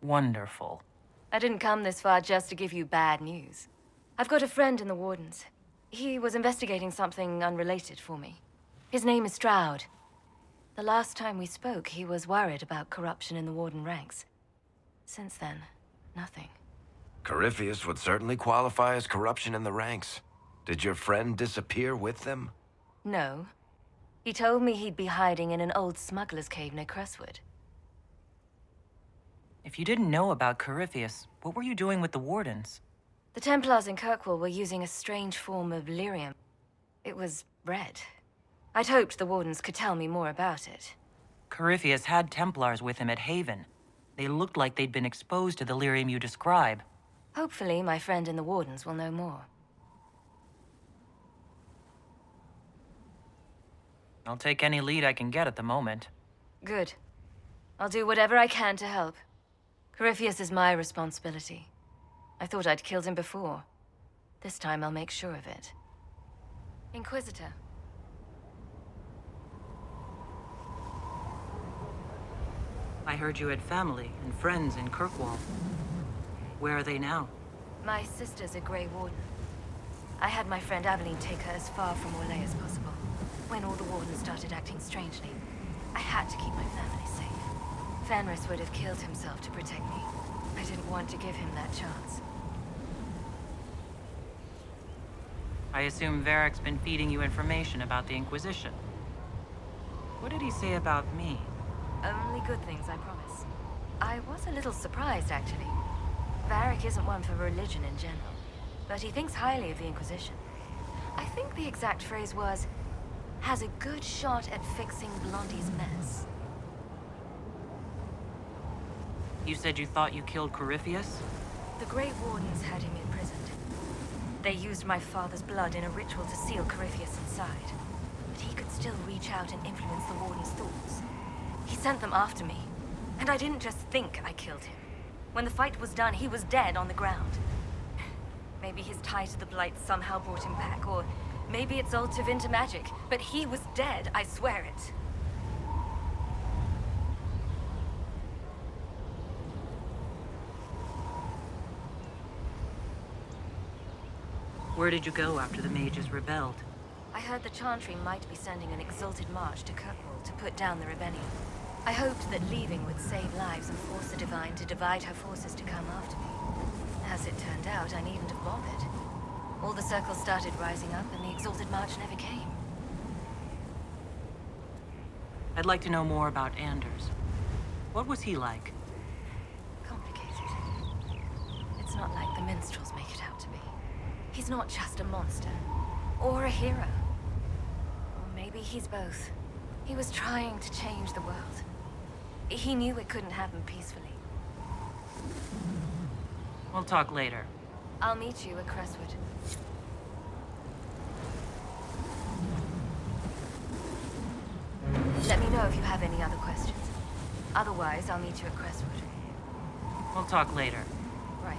Wonderful. I didn't come this far just to give you bad news. I've got a friend in the Wardens. He was investigating something unrelated for me. His name is Stroud. The last time we spoke, he was worried about corruption in the Warden ranks. Since then, nothing. Corypheus would certainly qualify as corruption in the ranks. Did your friend disappear with them? No. He told me he'd be hiding in an old smuggler's cave near Crestwood. If you didn't know about Corypheus, what were you doing with the Wardens? The Templars in Kirkwall were using a strange form of lyrium. It was red. I'd hoped the Wardens could tell me more about it. Corypheus had Templars with him at Haven. They looked like they'd been exposed to the lyrium you describe. Hopefully, my friend in the Wardens will know more. I'll take any lead I can get at the moment. Good. I'll do whatever I can to help. Corypheus is my responsibility. I thought I'd killed him before. This time I'll make sure of it. Inquisitor. I heard you had family and friends in Kirkwall. Where are they now? My sister's a Grey Warden. I had my friend Aveline take her as far from Orlais as possible. When all the Wardens started acting strangely, I had to keep my family safe. Fenris would have killed himself to protect me. I didn't want to give him that chance. I assume Varric's been feeding you information about the Inquisition. What did he say about me? Only good things, I promise. I was a little surprised, actually. Varric isn't one for religion in general, but he thinks highly of the Inquisition. I think the exact phrase was, has a good shot at fixing Blondie's mess. You said you thought you killed Corypheus? The Grey Wardens had him imprisoned. They used my father's blood in a ritual to seal Corypheus inside. But he could still reach out and influence the Warden's thoughts. He sent them after me, and I didn't just think I killed him. When the fight was done, he was dead on the ground. Maybe his tie to the Blight somehow brought him back, or maybe it's all Tevinter magic, but he was dead, I swear it. Where did you go after the mages rebelled? I heard the Chantry might be sending an exalted march to Kirkwall to put down the rebellion. I hoped that leaving would save lives and force the Divine to divide her forces to come after me. As it turned out, I needn't have bothered. All the circles started rising up, and the exalted march never came. I'd like to know more about Anders. What was he like? Complicated. It's not like the minstrels make it out to be. He's not just a monster. Or a hero. Or maybe he's both. He was trying to change the world. He knew it couldn't happen peacefully. We'll talk later. I'll meet you at Crestwood. Let me know if you have any other questions. Otherwise, I'll meet you at Crestwood. We'll talk later. Right.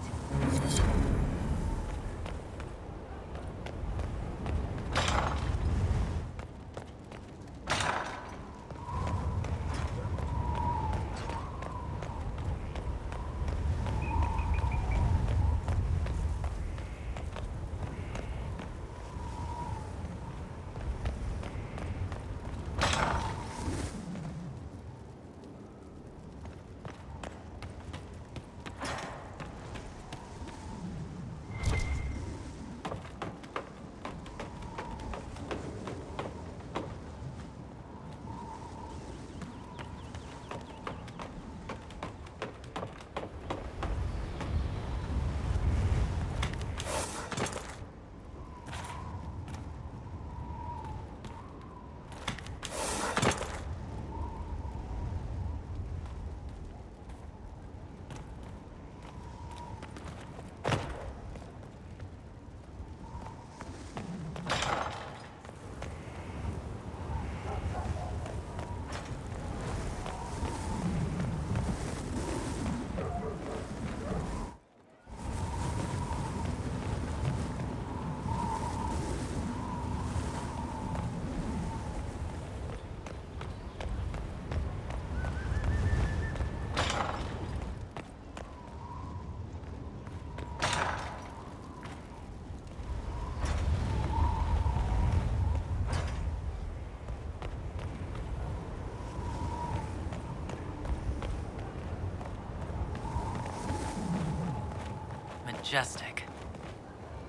majestic.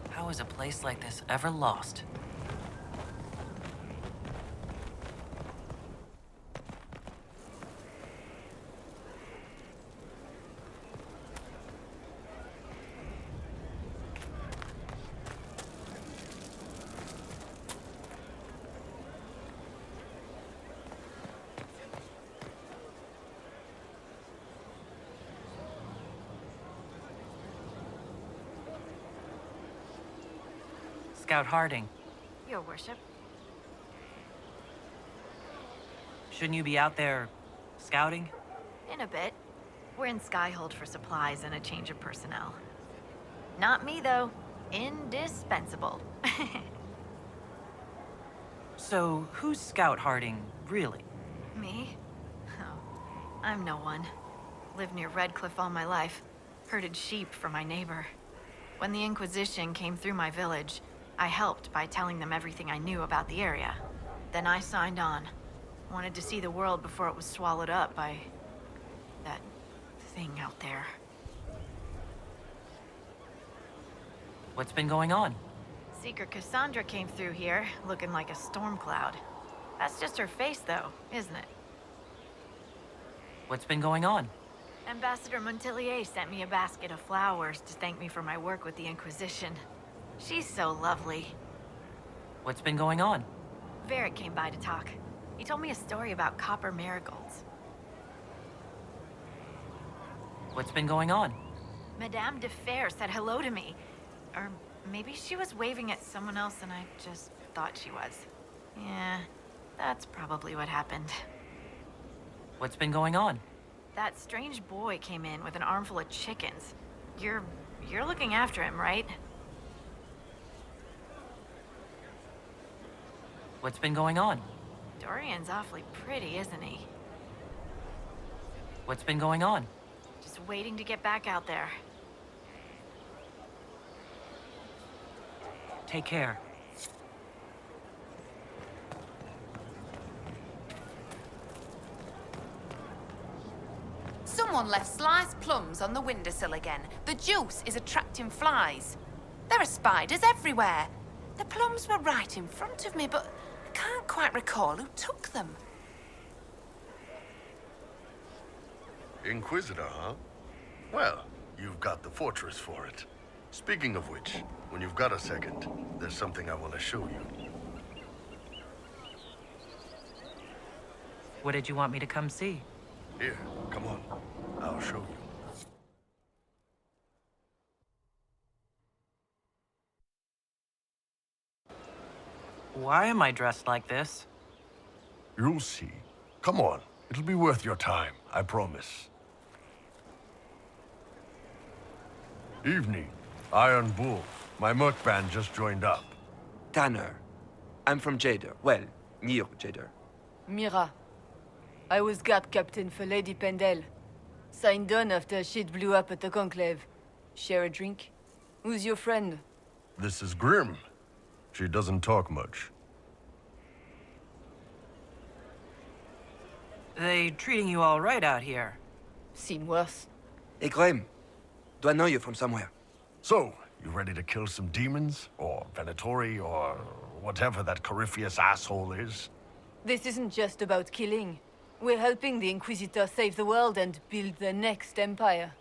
How is a place like this ever lost? Scout Harding, Your worship. shouldn't you be out there scouting? In a bit. We're in Skyhold for supplies and a change of personnel. Not me, though. Indispensable. So, who's Scout Harding, really? Me? Oh, I'm no one. Lived near Redcliffe all my life. Herded sheep for my neighbor. When the Inquisition came through my village, I helped by telling them everything I knew about the area. Then I signed on. Wanted to see the world before it was swallowed up by that thing out there. What's been going on? Seeker Cassandra came through here, looking like a storm cloud. That's just her face, though, isn't it? What's been going on? Ambassador Montilier sent me a basket of flowers to thank me for my work with the Inquisition. She's so lovely. What's been going on? Varric came by to talk. He told me a story about copper marigolds. What's been going on? Madame de Fer said hello to me. Or maybe she was waving at someone else and I just thought she was. Yeah, that's probably what happened. What's been going on? That strange boy came in with an armful of chickens. You're looking after him, right? What's been going on? Dorian's awfully pretty, isn't he? What's been going on? Just waiting to get back out there. Take care. Someone left sliced plums on the windowsill again. The juice is attracting flies. There are spiders everywhere. The plums were right in front of me, but I can't quite recall who took them. Inquisitor, huh? Well, you've got the fortress for it. Speaking of which, when you've got a second, there's something I want to show you. What did you want me to come see? Here, come on. I'll show you. Why am I dressed like this? You'll see. Come on. It'll be worth your time, I promise. Evening. Iron Bull. My merc band just joined up. Tanner. I'm from Jader. Well, near Jader. Mira. I was guard captain for Lady Pendel. Signed on after shit blew up at the Conclave. Share a drink? Who's your friend? This is Grim. She doesn't talk much. They treating you all right out here? Seen worse. Hey, Graham. Do I know you from somewhere? So, you ready to kill some demons? Or Venatori? Or whatever that Corypheus asshole is? This isn't just about killing. We're helping the Inquisitor save the world and build the next empire.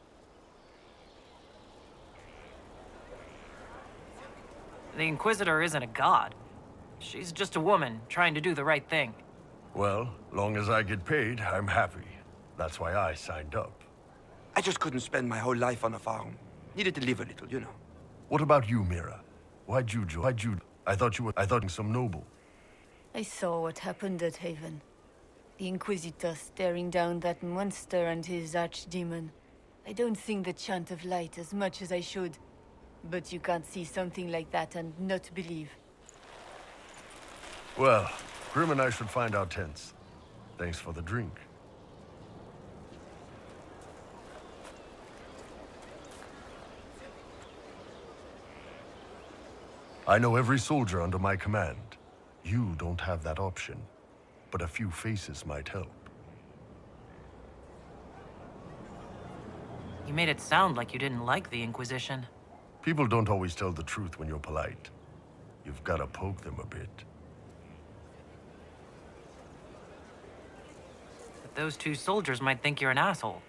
The Inquisitor isn't a god. She's just a woman trying to do the right thing. Well, long as I get paid, I'm happy. That's why I signed up. I just couldn't spend my whole life on a farm. Needed to live a little, you know. What about you, Mira? Why'd you join? I thought you were some noble. I saw what happened at Haven. The Inquisitor staring down that monster and his archdemon. I don't sing the chant of light as much as I should. But you can't see something like that and not believe. Well, Grim and I should find our tents. Thanks for the drink. I know every soldier under my command. You don't have that option, but a few faces might help. You made it sound like you didn't like the Inquisition. People don't always tell the truth when you're polite. You've got to poke them a bit. But those two soldiers might think you're an asshole.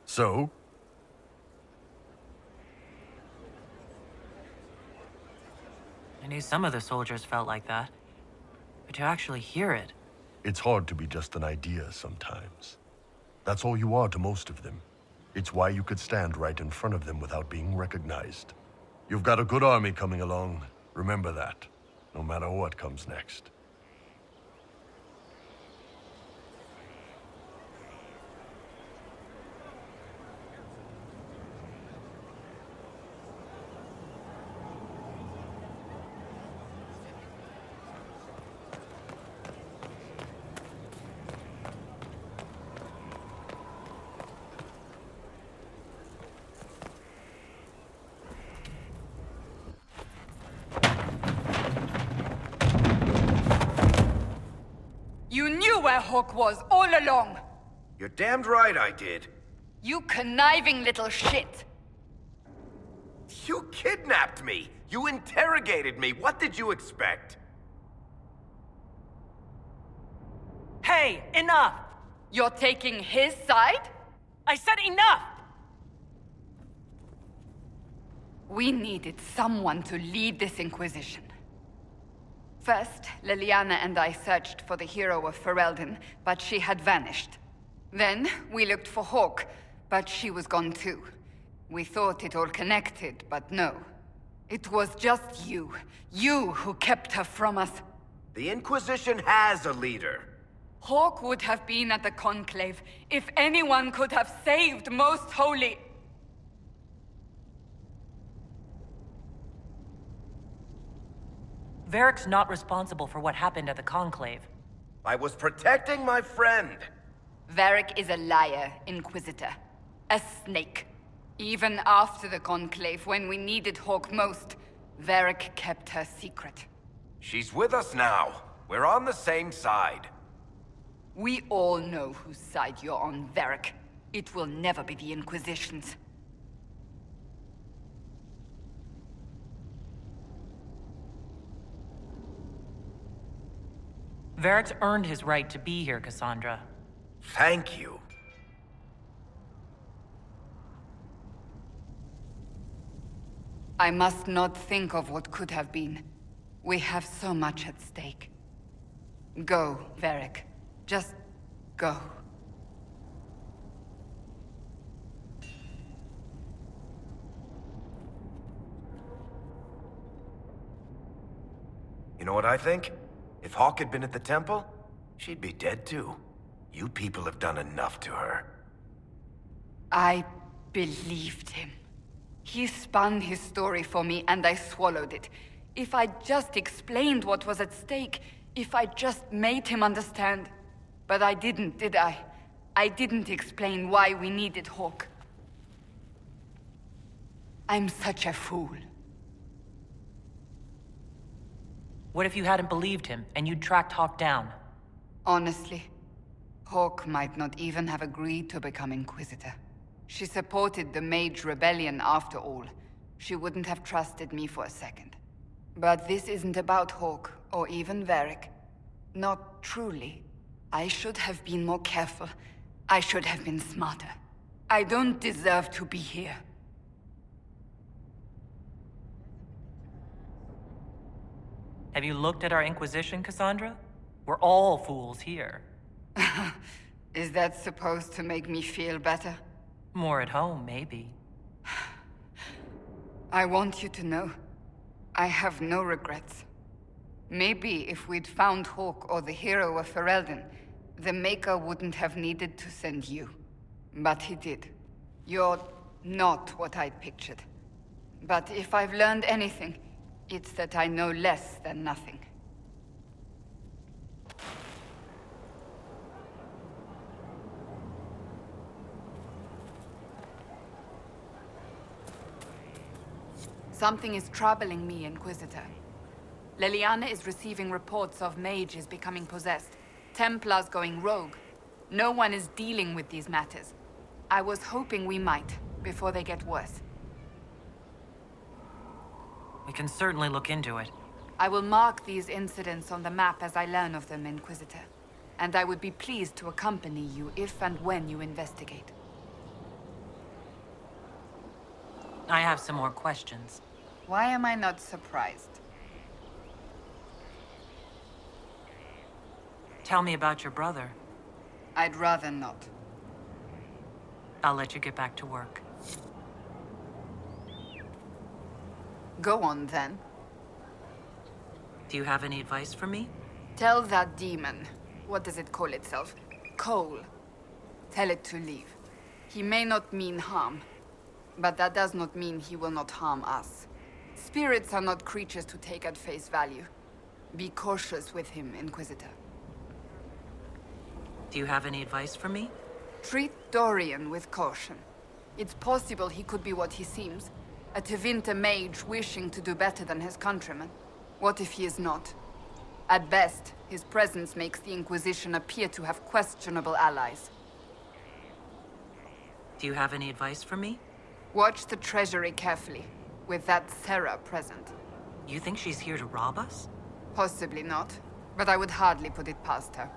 So? I knew some of the soldiers felt like that. But to actually hear it... It's hard to be just an idea sometimes. That's all you are to most of them. It's why you could stand right in front of them without being recognized. You've got a good army coming along. Remember that, no matter what comes next. You knew where Hawk was all along! You're damned right I did. You conniving little shit! You kidnapped me! You interrogated me! What did you expect? Hey, enough! You're taking his side? I said enough! We needed someone to lead this Inquisition. First, Liliana and I searched for the hero of Ferelden, but she had vanished. Then, we looked for Hawk, but she was gone too. We thought it all connected, but no. It was just you. You who kept her from us. The Inquisition has a leader. Hawk would have been at the Conclave if anyone could have saved Most Holy... Varric's not responsible for what happened at the Conclave. I was protecting my friend. Varric is a liar, Inquisitor. A snake. Even after the Conclave, when we needed Hawk most, Varric kept her secret. She's with us now. We're on the same side. We all know whose side you're on, Varric. It will never be the Inquisition's. Varric's earned his right to be here, Cassandra. Thank you. I must not think of what could have been. We have so much at stake. Go, Varric. Just go. You know what I think? If Hawk had been at the temple, she'd be dead too. You people have done enough to her. I believed him. He spun his story for me and I swallowed it. If I just explained what was at stake, if I just made him understand. But I didn't, did I? I didn't explain why we needed Hawk. I'm such a fool. What if you hadn't believed him, and you'd tracked Hawk down? Honestly, Hawk might not even have agreed to become Inquisitor. She supported the Mage Rebellion after all. She wouldn't have trusted me for a second. But this isn't about Hawk, or even Varric. Not truly. I should have been more careful. I should have been smarter. I don't deserve to be here. Have you looked at our Inquisition, Cassandra? We're all fools here. Is that supposed to make me feel better? More at home, maybe. I want you to know, I have no regrets. Maybe if we'd found Hawk or the hero of Ferelden, the Maker wouldn't have needed to send you. But he did. You're not what I'd pictured. But if I've learned anything, it's that I know less than nothing. Something is troubling me, Inquisitor. Liliana is receiving reports of mages becoming possessed, Templars going rogue. No one is dealing with these matters. I was hoping we might, before they get worse. We can certainly look into it. I will mark these incidents on the map as I learn of them, Inquisitor. And I would be pleased to accompany you if and when you investigate. I have some more questions. Why am I not surprised? Tell me about your brother. I'd rather not. I'll let you get back to work. Go on, then. Do you have any advice for me? Tell that demon, what does it call itself? Cole. Tell it to leave. He may not mean harm, but that does not mean he will not harm us. Spirits are not creatures to take at face value. Be cautious with him, Inquisitor. Do you have any advice for me? Treat Dorian with caution. It's possible he could be what he seems. A Tevinter mage wishing to do better than his countrymen. What if he is not? At best, his presence makes the Inquisition appear to have questionable allies. Do you have any advice for me? Watch the treasury carefully, with that Sarah present. You think she's here to rob us? Possibly not, but I would hardly put it past her.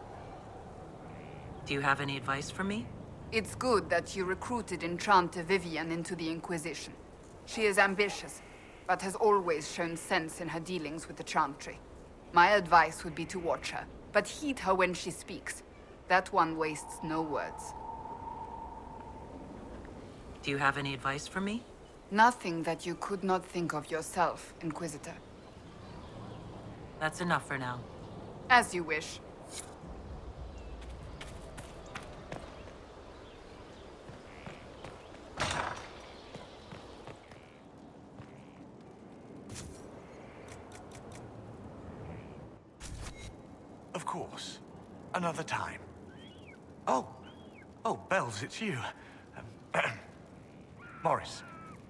Do you have any advice for me? It's good that you recruited Enchante Vivian into the Inquisition. She is ambitious, but has always shown sense in her dealings with the Chantry. My advice would be to watch her, but heed her when she speaks. That one wastes no words. Do you have any advice for me? Nothing that you could not think of yourself, Inquisitor. That's enough for now. As you wish. Of course. Another time. Oh, Bells, it's you. Morris.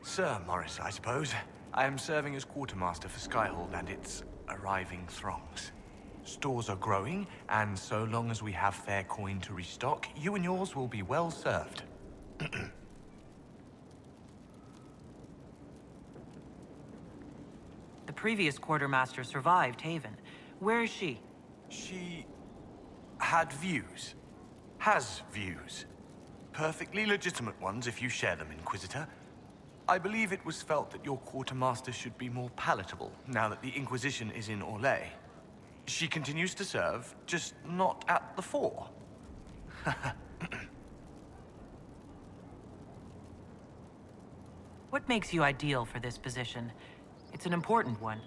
Sir Morris, I suppose. I am serving as quartermaster for Skyhold and its arriving throngs. Stores are growing, and so long as we have fair coin to restock, you and yours will be well served. The previous quartermaster survived Haven. Where is she? She had views. Has views. Perfectly legitimate ones if you share them, Inquisitor. I believe it was felt that your quartermaster should be more palatable now that the Inquisition is in Orlais. She continues to serve, just not at the fore. What makes you ideal for this position? It's an important one.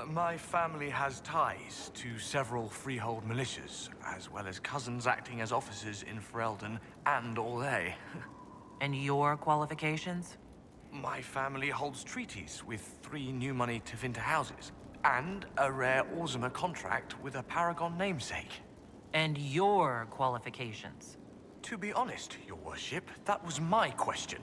My family has ties to several freehold militias, as well as cousins acting as officers in Ferelden and Orlais. And your qualifications? My family holds treaties with 3 new money Tevinter houses, and a rare Orzuma contract with a Paragon namesake. And your qualifications? To be honest, your worship, that was my question.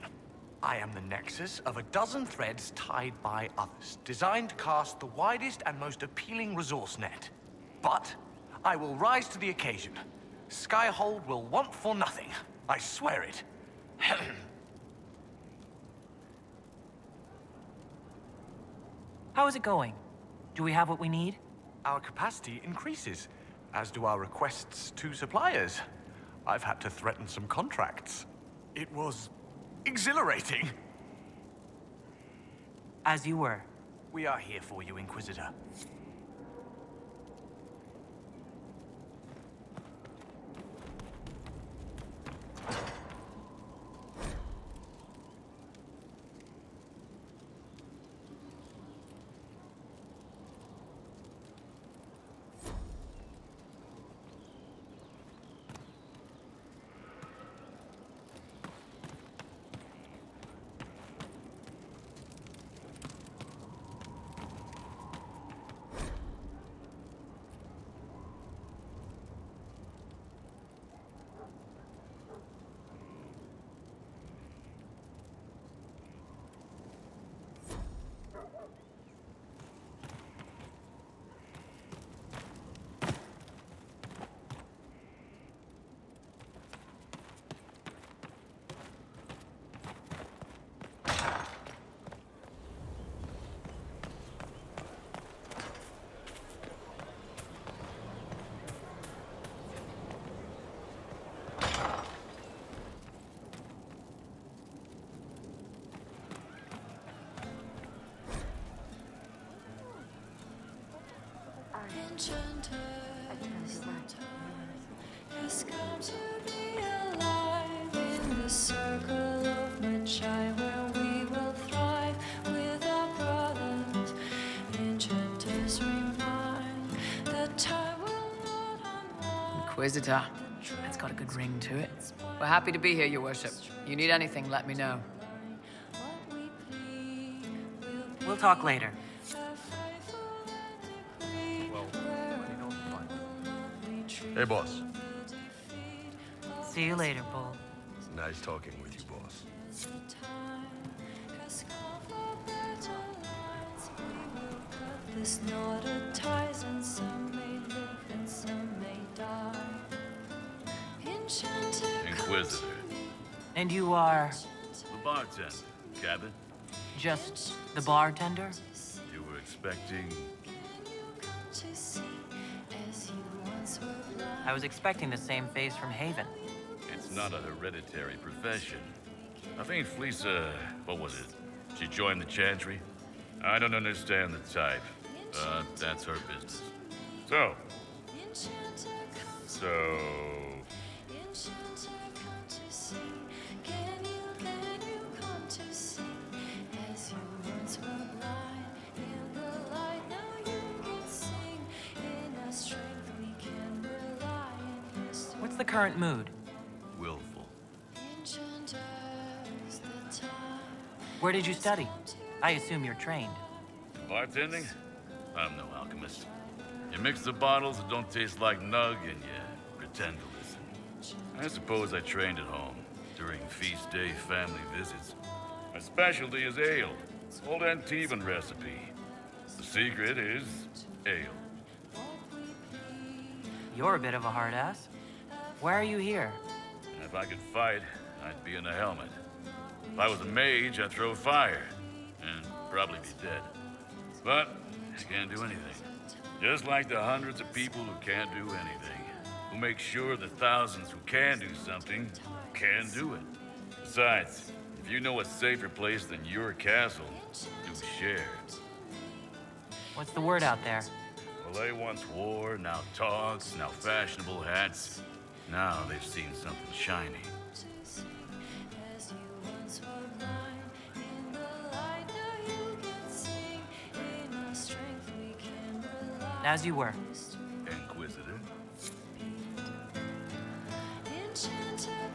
I am the nexus of a dozen threads tied by others, designed to cast the widest and most appealing resource net. But I will rise to the occasion. Skyhold will want for nothing. I swear it. How is it going? Do we have what we need? Our capacity increases, as do our requests to suppliers. I've had to threaten some contracts. It was exhilarating. As you were. We are here for you, Inquisitor. Has come to be alive in the circle of Magi, where we will thrive with our brothers. Enchanters remind that time will not unwind. Inquisitor. That's got a good ring to it. We're happy to be here, Your Worship. You need anything, let me know. We'll talk later. Hey, boss. See you later, Bull. It's nice talking with you, boss. This knot of ties, and some may live and some may die. Enchanted Inquisitor. And you are The bartender. Cabin? just the bartender? You were expecting... to see as you once were blind. I was expecting the same face from Haven. It's not a hereditary profession. I think Fleesa... what was it? She joined the Chantry? I don't understand the type, but that's her business. So... Can you come to see as you once were blind? In the light now you can sing. In our strength we can rely. In history. What's the current mood? willful. Enchanters, the time. Where did you study? I assume you're trained. Bartending? I'm no alchemist. You mix the bottles that don't taste like nug and you pretend to listen. I suppose I trained at home during feast day family visits. My specialty is ale. Old Antivan recipe. The secret is ale. You're a bit of a hard ass. Why are you here? If I could fight, I'd be in a helmet. If I was a mage, I'd throw fire. And probably be dead. But I can't do anything. Just like the hundreds of people who can't do anything. Who make sure the thousands who can do something can do it. Besides, if you know a safer place than your castle, do share. What's the word out there? Well, they once wore, now togs, now fashionable hats. Now they've seen something shiny. As you were. Inquisitor. Enchanted